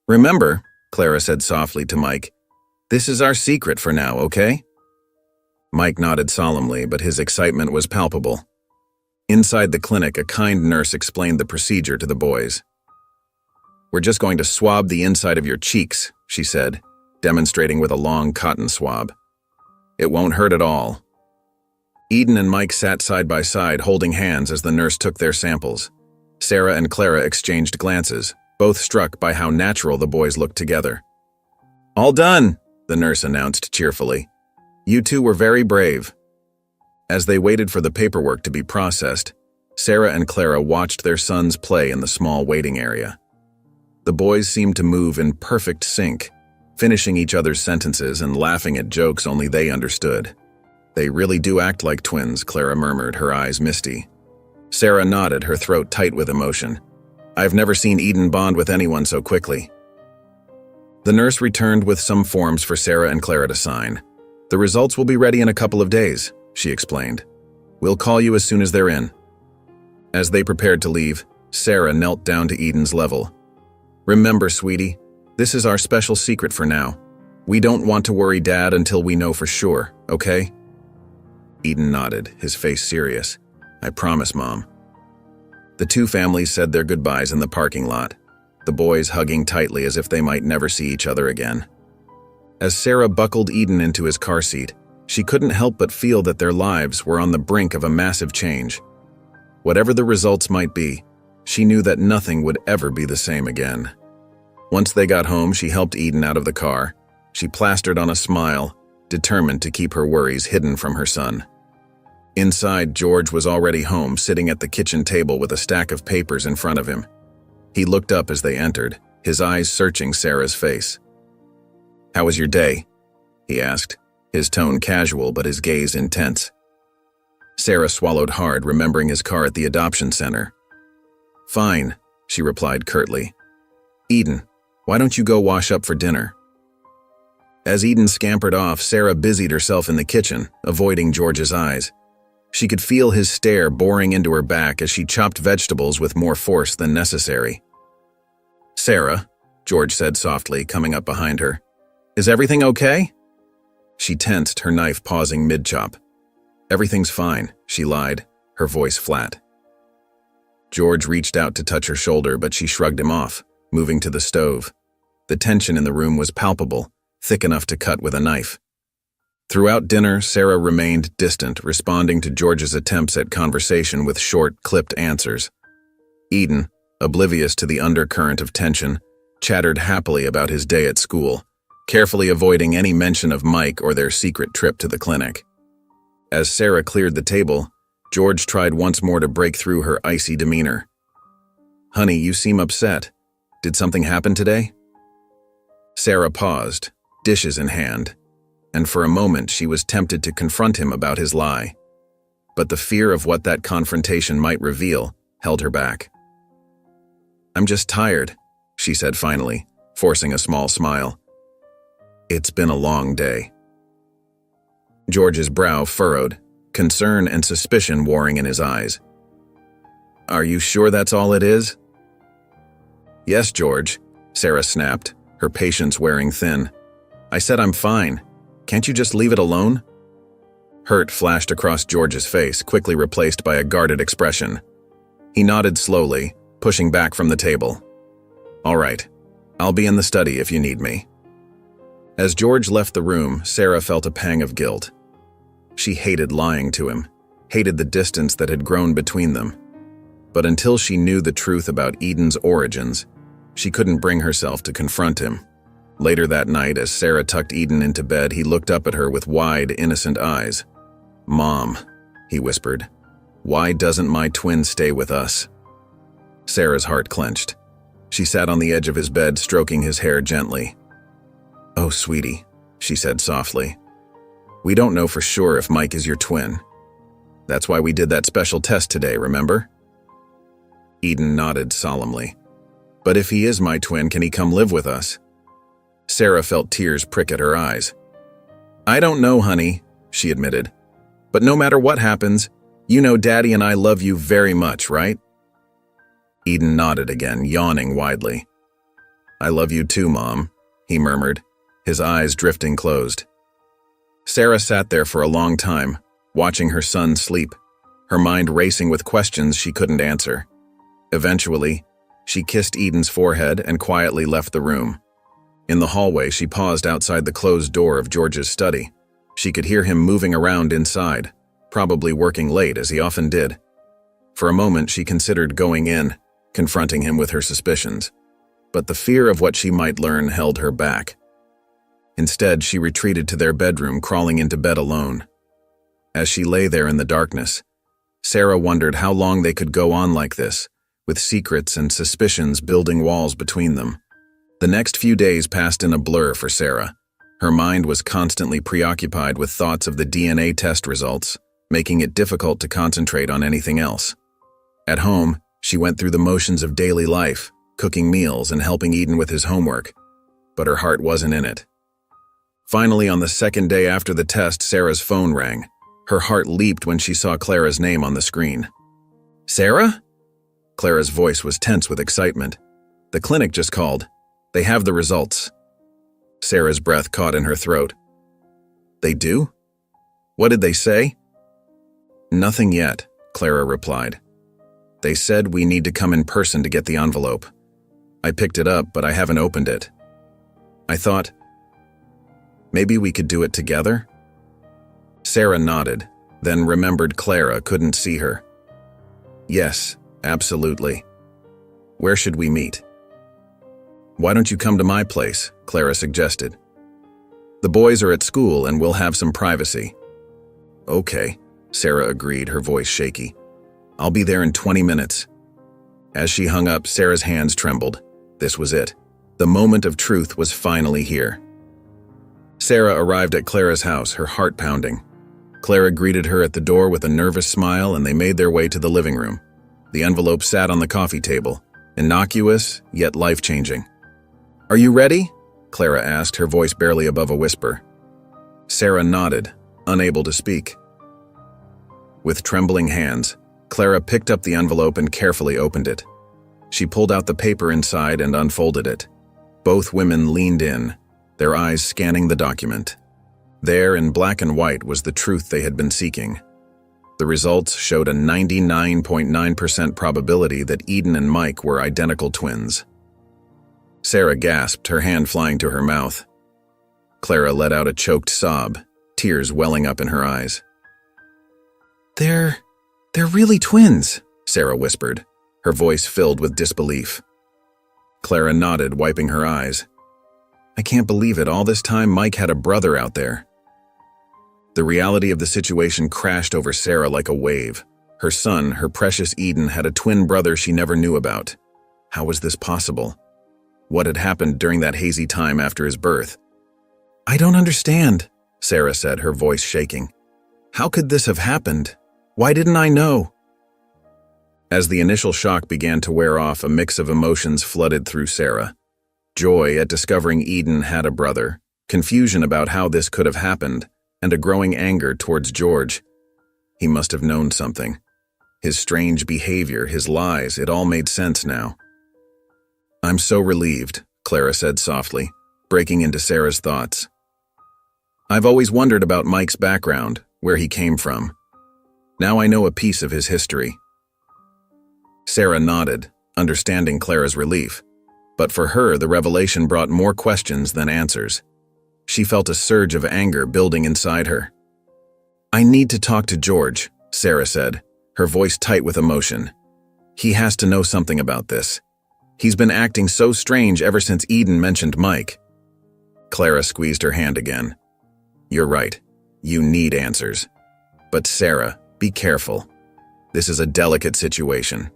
"Remember," Clara said softly to Mike, "this is our secret for now, okay?" Mike nodded solemnly, but his excitement was palpable. Inside the clinic, a kind nurse explained the procedure to the boys. "We're just going to swab the inside of your cheeks," she said, demonstrating with a long cotton swab. "It won't hurt at all." Eden and Mike sat side by side, holding hands as the nurse took their samples. Sarah and Clara exchanged glances, both struck by how natural the boys looked together. "All done," the nurse announced cheerfully. "You two were very brave." As they waited for the paperwork to be processed, Sarah and Clara watched their sons play in the small waiting area. The boys seemed to move in perfect sync, finishing each other's sentences and laughing at jokes only they understood. "They really do act like twins," Clara murmured, her eyes misty. Sarah nodded, her throat tight with emotion. "I've never seen Eden bond with anyone so quickly." The nurse returned with some forms for Sarah and Clara to sign. "The results will be ready in a couple of days," she explained. "We'll call you as soon as they're in." As they prepared to leave, Sarah knelt down to Eden's level. "Remember, sweetie, this is our special secret for now. We don't want to worry Dad until we know for sure, okay?" Eden nodded, his face serious. "I promise, Mom." The two families said their goodbyes in the parking lot, the boys hugging tightly as if they might never see each other again. As Sarah buckled Eden into his car seat, she couldn't help but feel that their lives were on the brink of a massive change. Whatever the results might be, she knew that nothing would ever be the same again. Once they got home, she helped Eden out of the car. She plastered on a smile, determined to keep her worries hidden from her son. Inside, George was already home, sitting at the kitchen table with a stack of papers in front of him. He looked up as they entered, his eyes searching Sarah's face. "How was your day?" he asked, his tone casual but his gaze intense. Sarah swallowed hard, remembering his car at the adoption center. "Fine," she replied curtly. "Eden, why don't you go wash up for dinner?" As Eden scampered off, Sarah busied herself in the kitchen, avoiding George's eyes. She could feel his stare boring into her back as she chopped vegetables with more force than necessary. "Sarah," George said softly, coming up behind her, "is everything okay?" She tensed, her knife pausing mid-chop. "Everything's fine," she lied, her voice flat. George reached out to touch her shoulder, but she shrugged him off, moving to the stove. The tension in the room was palpable, thick enough to cut with a knife. Throughout dinner, Sarah remained distant, responding to George's attempts at conversation with short, clipped answers. Eden, oblivious to the undercurrent of tension, chattered happily about his day at school, carefully avoiding any mention of Mike or their secret trip to the clinic. As Sarah cleared the table, George tried once more to break through her icy demeanor. "Honey, you seem upset. Did something happen today?" Sarah paused, dishes in hand, and for a moment she was tempted to confront him about his lie. But the fear of what that confrontation might reveal held her back. "I'm just tired," she said finally, forcing a small smile. "It's been a long day." George's brow furrowed, concern and suspicion warring in his eyes. "Are you sure that's all it is?" "Yes, George," Sarah snapped, her patience wearing thin. "I said I'm fine. Can't you just leave it alone?" Hurt flashed across George's face, quickly replaced by a guarded expression. He nodded slowly, pushing back from the table. "All right, I'll be in the study if you need me." As George left the room, Sarah felt a pang of guilt. She hated lying to him, hated the distance that had grown between them. But until she knew the truth about Eden's origins, she couldn't bring herself to confront him. Later that night, as Sarah tucked Eden into bed, he looked up at her with wide, innocent eyes. "Mom," he whispered, "why doesn't my twin stay with us?" Sarah's heart clenched. She sat on the edge of his bed, stroking his hair gently. "Oh, sweetie," she said softly. "We don't know for sure if Mike is your twin. That's why we did that special test today, remember?" Eden nodded solemnly. "But if he is my twin, can he come live with us?" Sarah felt tears prick at her eyes. "I don't know, honey," she admitted. "But no matter what happens, you know Daddy and I love you very much, right?" Eden nodded again, yawning widely. "I love you too, Mom," he murmured, his eyes drifting closed. Sarah sat there for a long time, watching her son sleep, her mind racing with questions she couldn't answer. Eventually, she kissed Eden's forehead and quietly left the room. In the hallway, she paused outside the closed door of George's study. She could hear him moving around inside, probably working late as he often did. For a moment, she considered going in, confronting him with her suspicions, but the fear of what she might learn held her back. Instead, she retreated to their bedroom, crawling into bed alone. As she lay there in the darkness, Sarah wondered how long they could go on like this, with secrets and suspicions building walls between them. The next few days passed in a blur for Sarah. Her mind was constantly preoccupied with thoughts of the DNA test results, making it difficult to concentrate on anything else. At home, she went through the motions of daily life, cooking meals and helping Eden with his homework, but her heart wasn't in it. Finally, on the second day after the test, Sarah's phone rang. Her heart leaped when she saw Clara's name on the screen. "Sarah?" Clara's voice was tense with excitement. "The clinic just called. They have the results." Sarah's breath caught in her throat. "They do? What did they say?" "Nothing yet," Clara replied. "They said we need to come in person to get the envelope. I picked it up, but I haven't opened it. I thought, maybe we could do it together?" Sarah nodded, then remembered Clara couldn't see her. "Yes, absolutely. Where should we meet?" "Why don't you come to my place?" Clara suggested. "The boys are at school and we'll have some privacy." "Okay," Sarah agreed, her voice shaky. "I'll be there in 20 minutes. As she hung up, Sarah's hands trembled. This was it. The moment of truth was finally here. Sarah arrived at Clara's house, her heart pounding. Clara greeted her at the door with a nervous smile, and they made their way to the living room. The envelope sat on the coffee table, innocuous, yet life-changing. "Are you ready?" Clara asked, her voice barely above a whisper. Sarah nodded, unable to speak. With trembling hands, Clara picked up the envelope and carefully opened it. She pulled out the paper inside and unfolded it. Both women leaned in, their eyes scanning the document. There, in black and white, was the truth they had been seeking. The results showed a 99.9% probability that Eden and Mike were identical twins. Sarah gasped, her hand flying to her mouth. Clara let out a choked sob, tears welling up in her eyes. They're really twins," Sarah whispered, her voice filled with disbelief. Clara nodded, wiping her eyes. "I can't believe it. All this time, Mike had a brother out there." The reality of the situation crashed over Sarah like a wave. Her son, her precious Eden, had a twin brother she never knew about. How was this possible? What had happened during that hazy time after his birth? "I don't understand," Sarah said, her voice shaking. "How could this have happened? Why didn't I know?" As the initial shock began to wear off, a mix of emotions flooded through Sarah. Joy at discovering Eden had a brother, confusion about how this could have happened, and a growing anger towards George. He must have known something. His strange behavior, his lies, it all made sense now. "I'm so relieved," Clara said softly, breaking into Sarah's thoughts. "I've always wondered about Mike's background, where he came from. Now I know a piece of his history." Sarah nodded, understanding Clara's relief. But for her, the revelation brought more questions than answers. She felt a surge of anger building inside her. "I need to talk to George," Sarah said, her voice tight with emotion. "He has to know something about this. He's been acting so strange ever since Eden mentioned Mike." Clara squeezed her hand again. "You're right. You need answers. But Sarah, be careful. This is a delicate situation."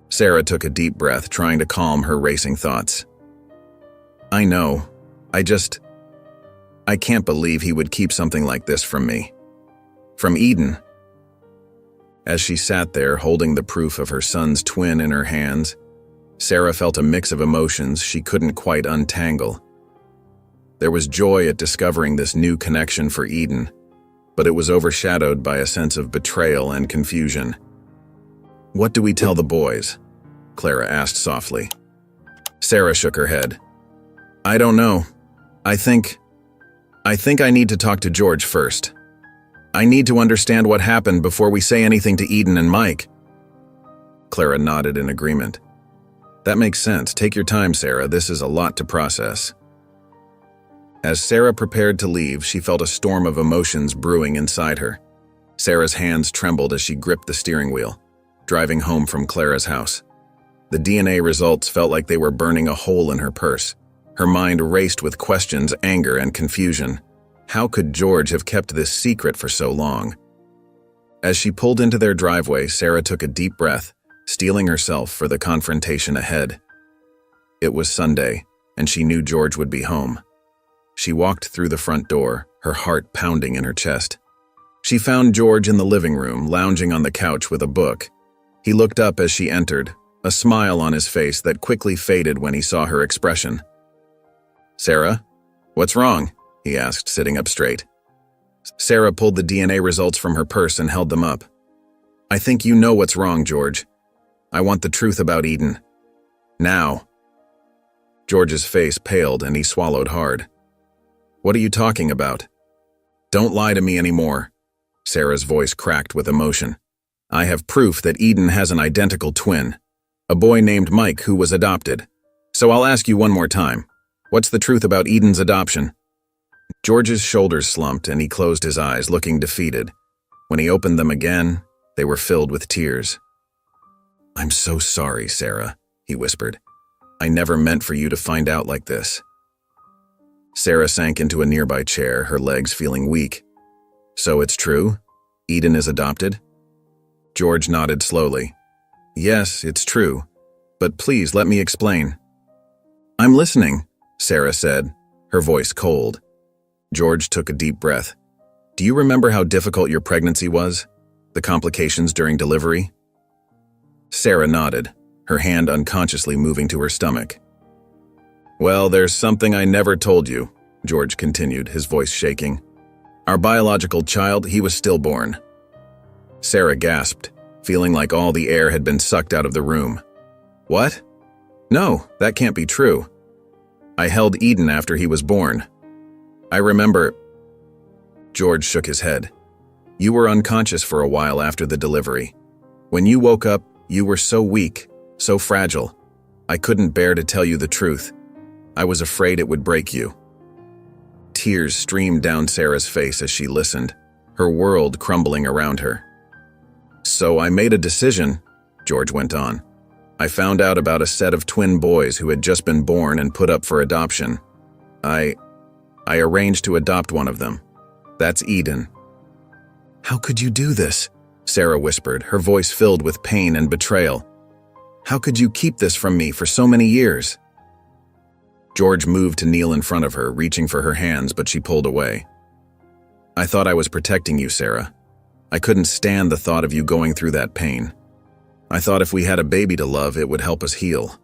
Sarah took a deep breath, trying to calm her racing thoughts. "I know. I can't believe he would keep something like this from me. From Eden." As she sat there, holding the proof of her son's twin in her hands, Sarah felt a mix of emotions she couldn't quite untangle. There was joy at discovering this new connection for Eden, but it was overshadowed by a sense of betrayal and confusion. "What do we tell the boys?" Clara asked softly. Sarah shook her head. "I don't know. I think I need to talk to George first. I need to understand what happened before we say anything to Eden and Mike." Clara nodded in agreement. "That makes sense. Take your time, Sarah. This is a lot to process." As Sarah prepared to leave, she felt a storm of emotions brewing inside her. Sarah's hands trembled as she gripped the steering wheel, driving home from Clara's house. The DNA results felt like they were burning a hole in her purse. Her mind raced with questions, anger, and confusion. How could George have kept this secret for so long? As she pulled into their driveway, Sarah took a deep breath, steeling herself for the confrontation ahead. It was Sunday, and she knew George would be home. She walked through the front door, her heart pounding in her chest. She found George in the living room, lounging on the couch with a book. He looked up as she entered, a smile on his face that quickly faded when he saw her expression. "Sarah, what's wrong?" he asked, sitting up straight. Sarah pulled the DNA results from her purse and held them up. "I think you know what's wrong, George. I want the truth about Eden. Now." George's face paled and he swallowed hard. "What are you talking about?" "Don't lie to me anymore." Sarah's voice cracked with emotion. "I have proof that Eden has an identical twin, a boy named Mike who was adopted. So I'll ask you one more time. What's the truth about Eden's adoption?" George's shoulders slumped and he closed his eyes, looking defeated. When he opened them again, they were filled with tears. "I'm so sorry, Sarah," he whispered. "I never meant for you to find out like this." Sarah sank into a nearby chair, her legs feeling weak. "So it's true? Eden is adopted?" George nodded slowly. "Yes, it's true. But please let me explain." "I'm listening," Sarah said, her voice cold. George took a deep breath. "Do you remember how difficult your pregnancy was? The complications during delivery?" Sarah nodded, her hand unconsciously moving to her stomach. "Well, there's something I never told you," George continued, his voice shaking. "Our biological child, he was stillborn." Sarah gasped, feeling like all the air had been sucked out of the room. "What? No, that can't be true. I held Eden after he was born. I remember—" George shook his head. "You were unconscious for a while after the delivery. When you woke up, you were so weak, so fragile. I couldn't bear to tell you the truth. I was afraid it would break you." Tears streamed down Sarah's face as she listened, her world crumbling around her. "So I made a decision," George went on. "I found out about a set of twin boys who had just been born and put up for adoption. I arranged to adopt one of them. That's Eden." "How could you do this?" Sarah whispered, her voice filled with pain and betrayal. "How could you keep this from me for so many years?" George moved to kneel in front of her, reaching for her hands, but she pulled away. "I thought I was protecting you, Sarah. I couldn't stand the thought of you going through that pain. I thought if we had a baby to love, it would help us heal."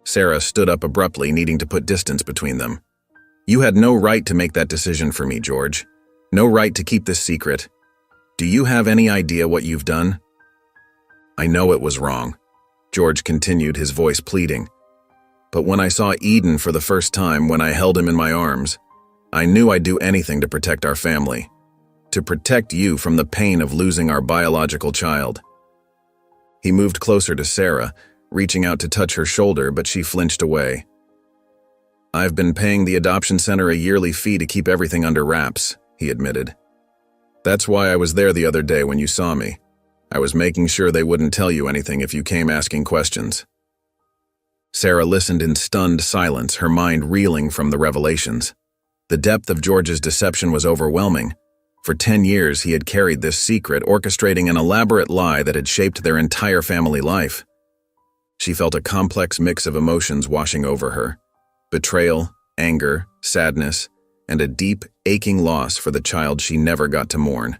Sarah stood up abruptly, needing to put distance between them. "You had no right to make that decision for me, George. No right to keep this secret. Do you have any idea what you've done?" "I know it was wrong," George continued, his voice pleading. "But when I saw Eden for the first time, when I held him in my arms, I knew I'd do anything to protect our family, to protect you from the pain of losing our biological child." He moved closer to Sarah, reaching out to touch her shoulder, but she flinched away. "I've been paying the adoption center a yearly fee to keep everything under wraps," he admitted. "That's why I was there the other day when you saw me. I was making sure they wouldn't tell you anything if you came asking questions." Sarah listened in stunned silence, her mind reeling from the revelations. The depth of George's deception was overwhelming. For 10 years, he had carried this secret, orchestrating an elaborate lie that had shaped their entire family life. She felt a complex mix of emotions washing over her: betrayal, anger, sadness, and a deep, aching loss for the child she never got to mourn.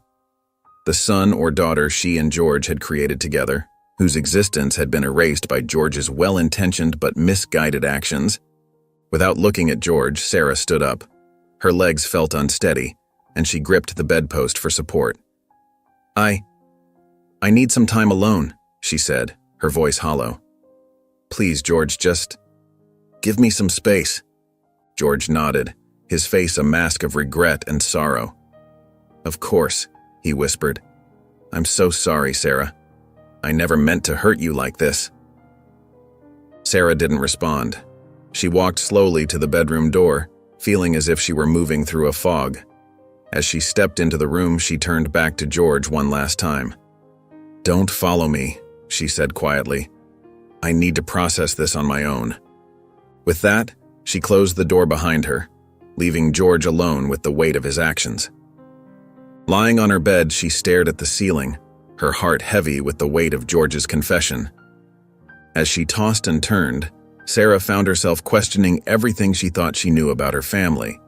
The son or daughter she and George had created together, whose existence had been erased by George's well-intentioned but misguided actions. Without looking at George, Sarah stood up. Her legs felt unsteady, and she gripped the bedpost for support. I need some time alone, she said, her voice hollow. Please, George, just give me some space. George nodded, his face a mask of regret and sorrow. Of course, he whispered. I'm so sorry, Sarah. I never meant to hurt you like this. Sarah didn't respond. She walked slowly to the bedroom door, feeling as if she were moving through a fog. As she stepped into the room, she turned back to George one last time. Don't follow me, she said quietly. I need to process this on my own. With that, she closed the door behind her, leaving George alone with the weight of his actions. Lying on her bed, she stared at the ceiling, her heart heavy with the weight of George's confession. As she tossed and turned, Sarah found herself questioning everything she thought she knew about her family.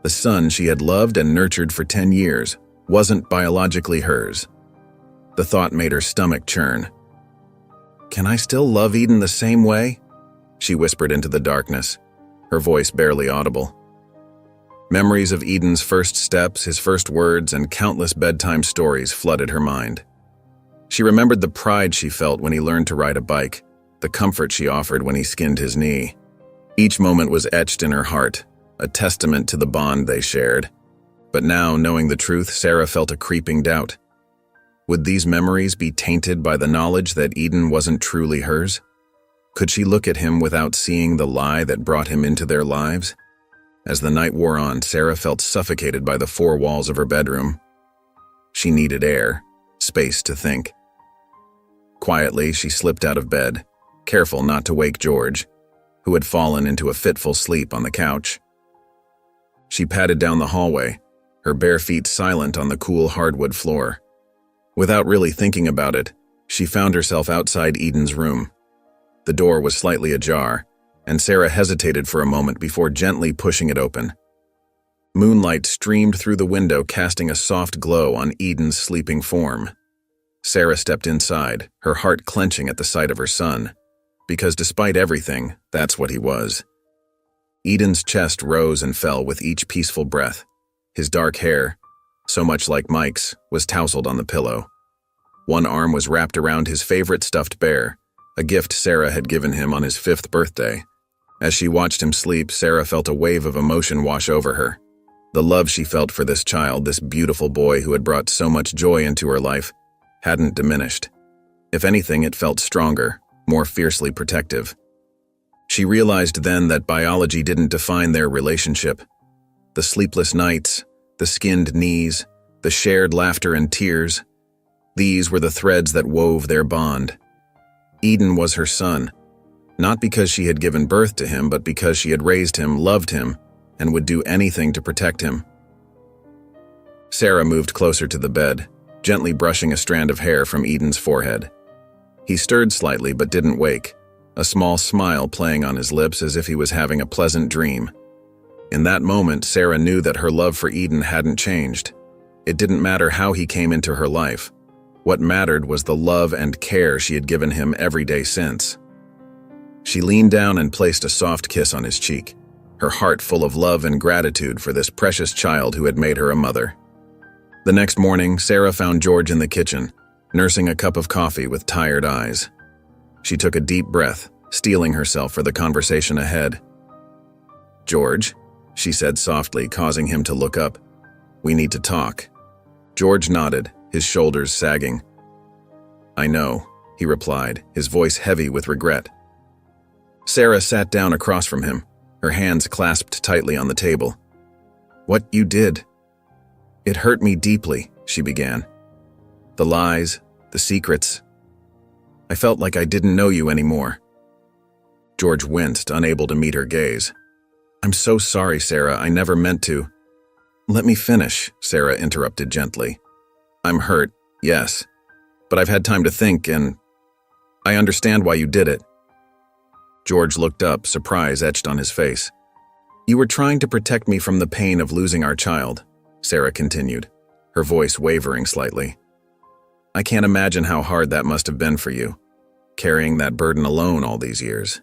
The son she had loved and nurtured for 10 years wasn't biologically hers. The thought made her stomach churn. Can I still love Eden the same way? She whispered into the darkness, her voice barely audible. Memories of Eden's first steps, his first words, and countless bedtime stories flooded her mind. She remembered the pride she felt when he learned to ride a bike, the comfort she offered when he skinned his knee. Each moment was etched in her heart, a testament to the bond they shared. But now, knowing the truth, Sarah felt a creeping doubt. Would these memories be tainted by the knowledge that Eden wasn't truly hers? Could she look at him without seeing the lie that brought him into their lives? As the night wore on, Sarah felt suffocated by the four walls of her bedroom. She needed air, space to think. Quietly, she slipped out of bed, careful not to wake George, who had fallen into a fitful sleep on the couch. She padded down the hallway, her bare feet silent on the cool hardwood floor. Without really thinking about it, she found herself outside Eden's room. The door was slightly ajar, and Sarah hesitated for a moment before gently pushing it open. Moonlight streamed through the window, casting a soft glow on Eden's sleeping form. Sarah stepped inside, her heart clenching at the sight of her son, because despite everything, that's what he was. Eden's chest rose and fell with each peaceful breath. His dark hair, so much like Mike's, was tousled on the pillow. One arm was wrapped around his favorite stuffed bear, a gift Sarah had given him on his 5th birthday. As she watched him sleep, Sarah felt a wave of emotion wash over her. The love she felt for this child, this beautiful boy who had brought so much joy into her life, hadn't diminished. If anything, it felt stronger, more fiercely protective. She realized then that biology didn't define their relationship. The sleepless nights, the skinned knees, the shared laughter and tears, these were the threads that wove their bond. Eden was her son, not because she had given birth to him, but because she had raised him, loved him, and would do anything to protect him. Sarah moved closer to the bed, gently brushing a strand of hair from Eden's forehead. He stirred slightly but didn't wake, a small smile playing on his lips as if he was having a pleasant dream. In that moment, Sarah knew that her love for Eden hadn't changed. It didn't matter how he came into her life. What mattered was the love and care she had given him every day since. She leaned down and placed a soft kiss on his cheek, her heart full of love and gratitude for this precious child who had made her a mother. The next morning, Sarah found George in the kitchen, nursing a cup of coffee with tired eyes. She took a deep breath, steeling herself for the conversation ahead. "George," she said softly, causing him to look up. "We need to talk." George nodded, his shoulders sagging. "I know," he replied, his voice heavy with regret. Sarah sat down across from him, her hands clasped tightly on the table. "What you did. It hurt me deeply," she began. "The lies, the secrets. I felt like I didn't know you anymore." George winced, unable to meet her gaze. "I'm so sorry, Sarah. I never meant to." "Let me finish," Sarah interrupted gently. "I'm hurt, yes, but I've had time to think, and I understand why you did it." George looked up, surprise etched on his face. "You were trying to protect me from the pain of losing our child," Sarah continued, her voice wavering slightly. "I can't imagine how hard that must have been for you, carrying that burden alone all these years."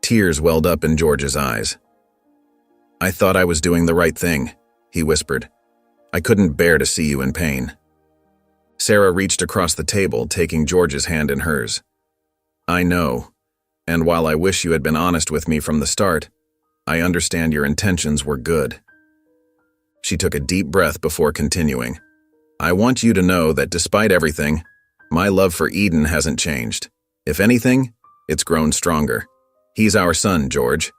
Tears welled up in George's eyes. I thought I was doing the right thing, he whispered. I couldn't bear to see you in pain. Sarah reached across the table, taking George's hand in hers. I know, and while I wish you had been honest with me from the start, I understand your intentions were good. She took a deep breath before continuing. I want you to know that despite everything, my love for Eden hasn't changed. If anything, it's grown stronger. He's our son, George.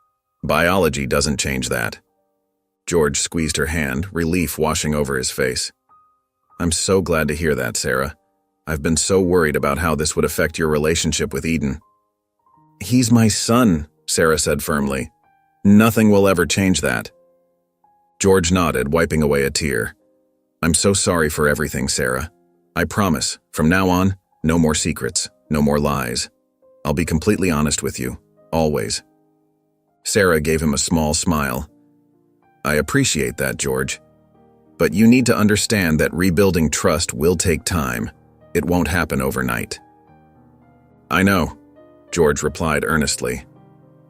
Biology doesn't change that. George squeezed her hand, relief washing over his face. I'm so glad to hear that, Sarah. I've been so worried about how this would affect your relationship with Eden. He's my son, Sarah said firmly. Nothing will ever change that. George nodded, wiping away a tear. I'm so sorry for everything, Sarah. I promise, from now on, no more secrets, no more lies. I'll be completely honest with you, always. Sarah gave him a small smile. I appreciate that, George. But you need to understand that rebuilding trust will take time. It won't happen overnight. I know, George replied earnestly.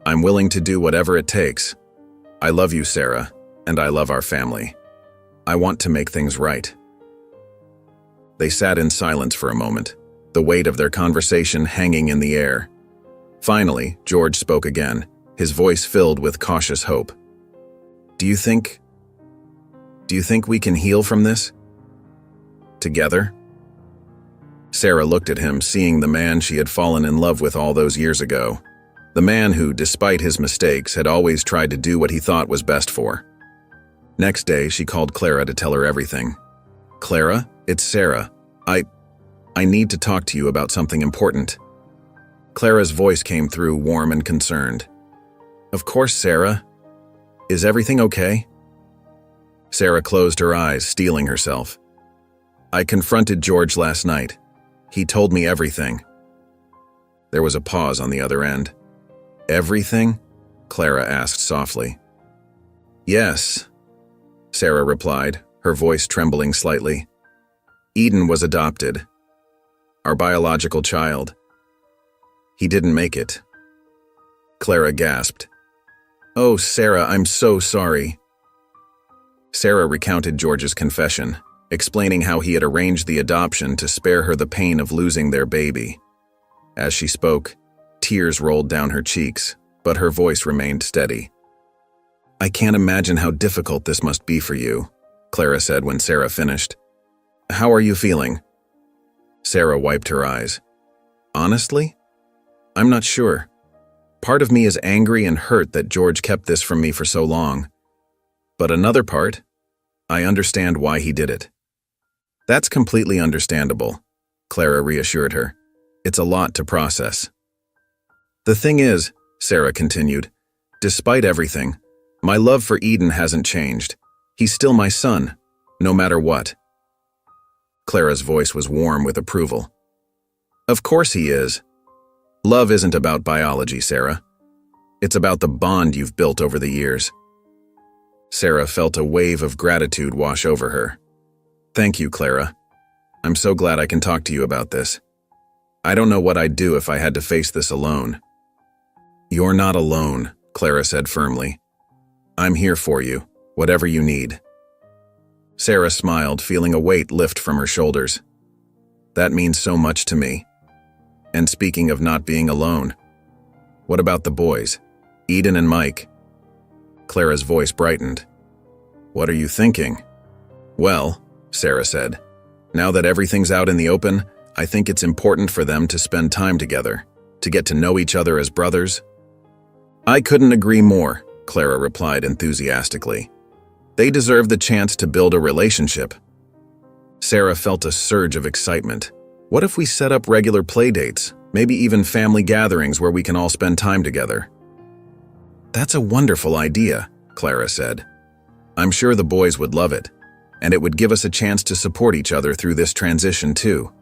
I'm willing to do whatever it takes. I love you, Sarah, and I love our family. I want to make things right. They sat in silence for a moment, the weight of their conversation hanging in the air. Finally, George spoke again, his voice filled with cautious hope. Do you think we can heal from this? Together? Sarah looked at him, seeing the man she had fallen in love with all those years ago. The man who, despite his mistakes, had always tried to do what he thought was best for. Next day, she called Clara to tell her everything. Clara, it's Sarah. I need to talk to you about something important. Clara's voice came through, warm and concerned. Of course, Sarah. Is everything okay? Sarah closed her eyes, steeling herself. I confronted George last night. He told me everything. There was a pause on the other end. Everything? Clara asked softly. Yes, Sarah replied, her voice trembling slightly. Eden was adopted. Our biological child. He didn't make it. Clara gasped. Oh, Sarah, I'm so sorry. Sarah recounted George's confession, explaining how he had arranged the adoption to spare her the pain of losing their baby. As she spoke, tears rolled down her cheeks, but her voice remained steady. I can't imagine how difficult this must be for you, Clara said when Sarah finished. How are you feeling? Sarah wiped her eyes. Honestly? I'm not sure. Part of me is angry and hurt that George kept this from me for so long. But another part, I understand why he did it. That's completely understandable, Clara reassured her. It's a lot to process. The thing is, Sarah continued, despite everything, my love for Eden hasn't changed. He's still my son, no matter what. Clara's voice was warm with approval. Of course he is. Love isn't about biology, Sarah. It's about the bond you've built over the years. Sarah felt a wave of gratitude wash over her. Thank you, Clara. I'm so glad I can talk to you about this. I don't know what I'd do if I had to face this alone. You're not alone, Clara said firmly. I'm here for you, whatever you need. Sarah smiled, feeling a weight lift from her shoulders. That means so much to me. And speaking of not being alone, what about the boys, Eden and Mike? Clara's voice brightened. What are you thinking? Well, Sarah said, now that everything's out in the open, I think it's important for them to spend time together, to get to know each other as brothers. I couldn't agree more, Clara replied enthusiastically. They deserve the chance to build a relationship. Sarah felt a surge of excitement. What if we set up regular play dates, maybe even family gatherings where we can all spend time together? That's a wonderful idea, Clara said. I'm sure the boys would love it, and it would give us a chance to support each other through this transition too.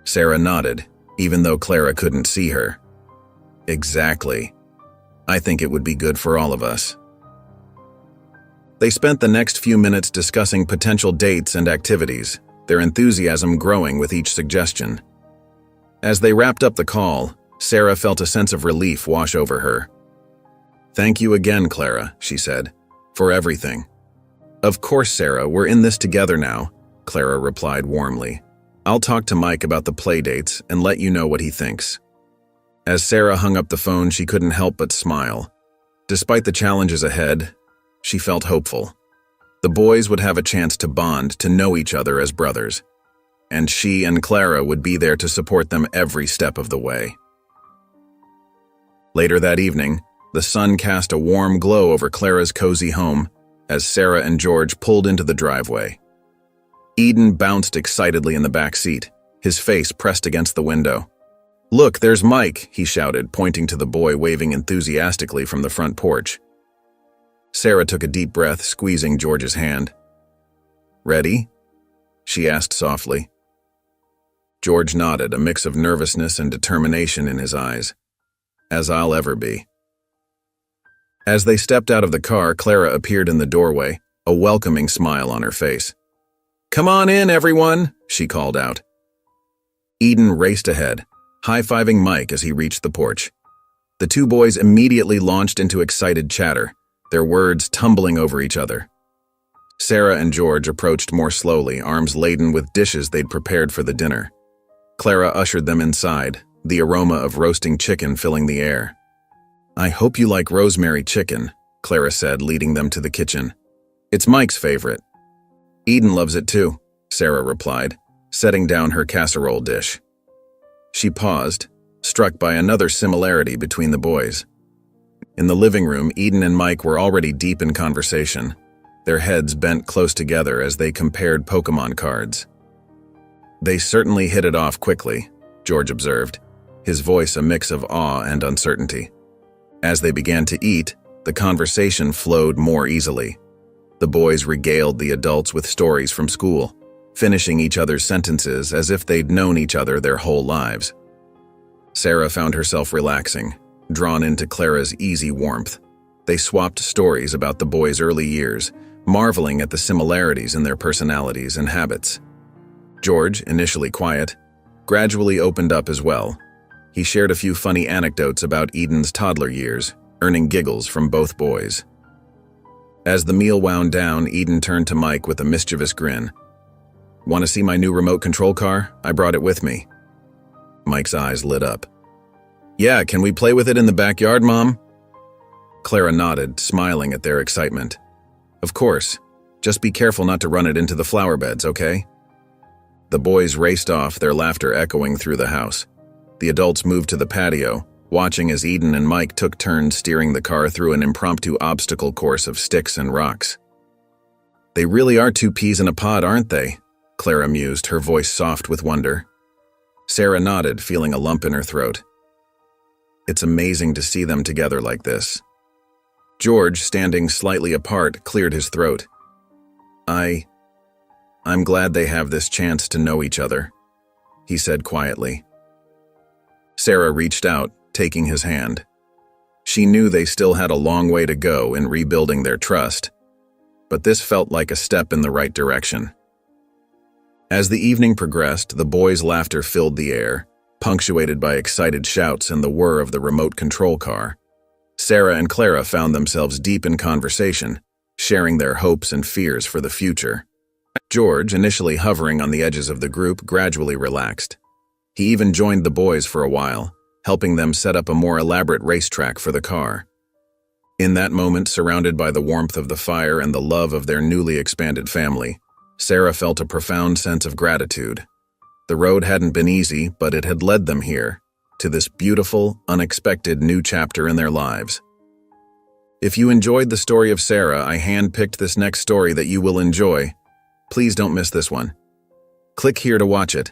Sarah nodded, even though Clara couldn't see her. Exactly. I think it would be good for all of us. They spent the next few minutes discussing potential dates and activities, their enthusiasm growing with each suggestion. As they wrapped up the call, Sarah felt a sense of relief wash over her. "Thank you again, Clara," she said, "for everything." "Of course, Sarah, we're in this together now," Clara replied warmly. "I'll talk to Mike about the play dates and let you know what he thinks." As Sarah hung up the phone, she couldn't help but smile. Despite the challenges ahead, she felt hopeful. The boys would have a chance to bond, to know each other as brothers, and she and Clara would be there to support them every step of the way. Later that evening, the sun cast a warm glow over Clara's cozy home as Sarah and George pulled into the driveway. Eden bounced excitedly in the back seat, his face pressed against the window. "Look, there's Mike," he shouted, pointing to the boy waving enthusiastically from the front porch. Sarah took a deep breath, squeezing George's hand. "Ready?" she asked softly. George nodded, a mix of nervousness and determination in his eyes. "As I'll ever be." As they stepped out of the car, Clara appeared in the doorway, a welcoming smile on her face. "Come on in, everyone," she called out. Eden raced ahead, high-fiving Mike as he reached the porch. The two boys immediately launched into excited chatter, their words tumbling over each other. Sarah and George approached more slowly, arms laden with dishes they'd prepared for the dinner. Clara ushered them inside, the aroma of roasting chicken filling the air. "I hope you like rosemary chicken," Clara said, leading them to the kitchen. "It's Mike's favorite." "Eden loves it too," Sarah replied, setting down her casserole dish. She paused, struck by another similarity between the boys. In the living room, Eden and Mike were already deep in conversation, their heads bent close together as they compared Pokémon cards. "They certainly hit it off quickly," George observed, his voice a mix of awe and uncertainty. As they began to eat, the conversation flowed more easily. The boys regaled the adults with stories from school, finishing each other's sentences as if they'd known each other their whole lives. Sarah found herself relaxing, drawn into Clara's easy warmth. They swapped stories about the boys' early years, marveling at the similarities in their personalities and habits. George, initially quiet, gradually opened up as well. He shared a few funny anecdotes about Eden's toddler years, earning giggles from both boys. As the meal wound down, Eden turned to Mike with a mischievous grin. "Want to see my new remote control car? I brought it with me." Mike's eyes lit up. "Yeah, can we play with it in the backyard, Mom?" Clara nodded, smiling at their excitement. "Of course. Just be careful not to run it into the flower beds, okay?" The boys raced off, their laughter echoing through the house. The adults moved to the patio, watching as Eden and Mike took turns steering the car through an impromptu obstacle course of sticks and rocks. "They really are two peas in a pod, aren't they?" Clara mused, her voice soft with wonder. Sarah nodded, feeling a lump in her throat. "It's amazing to see them together like this." George, standing slightly apart, cleared his throat. I'm glad they have this chance to know each other," he said quietly. Sarah reached out, taking his hand. She knew they still had a long way to go in rebuilding their trust, but this felt like a step in the right direction. As the evening progressed, the boys' laughter filled the air, punctuated by excited shouts and the whir of the remote control car. Sarah and Clara found themselves deep in conversation, sharing their hopes and fears for the future. George, initially hovering on the edges of the group, gradually relaxed. He even joined the boys for a while, helping them set up a more elaborate racetrack for the car. In that moment, surrounded by the warmth of the fire and the love of their newly expanded family, Sarah felt a profound sense of gratitude. The road hadn't been easy, but it had led them here, to this beautiful, unexpected new chapter in their lives. If you enjoyed the story of Sarah, I hand-picked this next story that you will enjoy. Please don't miss this one. Click here to watch it.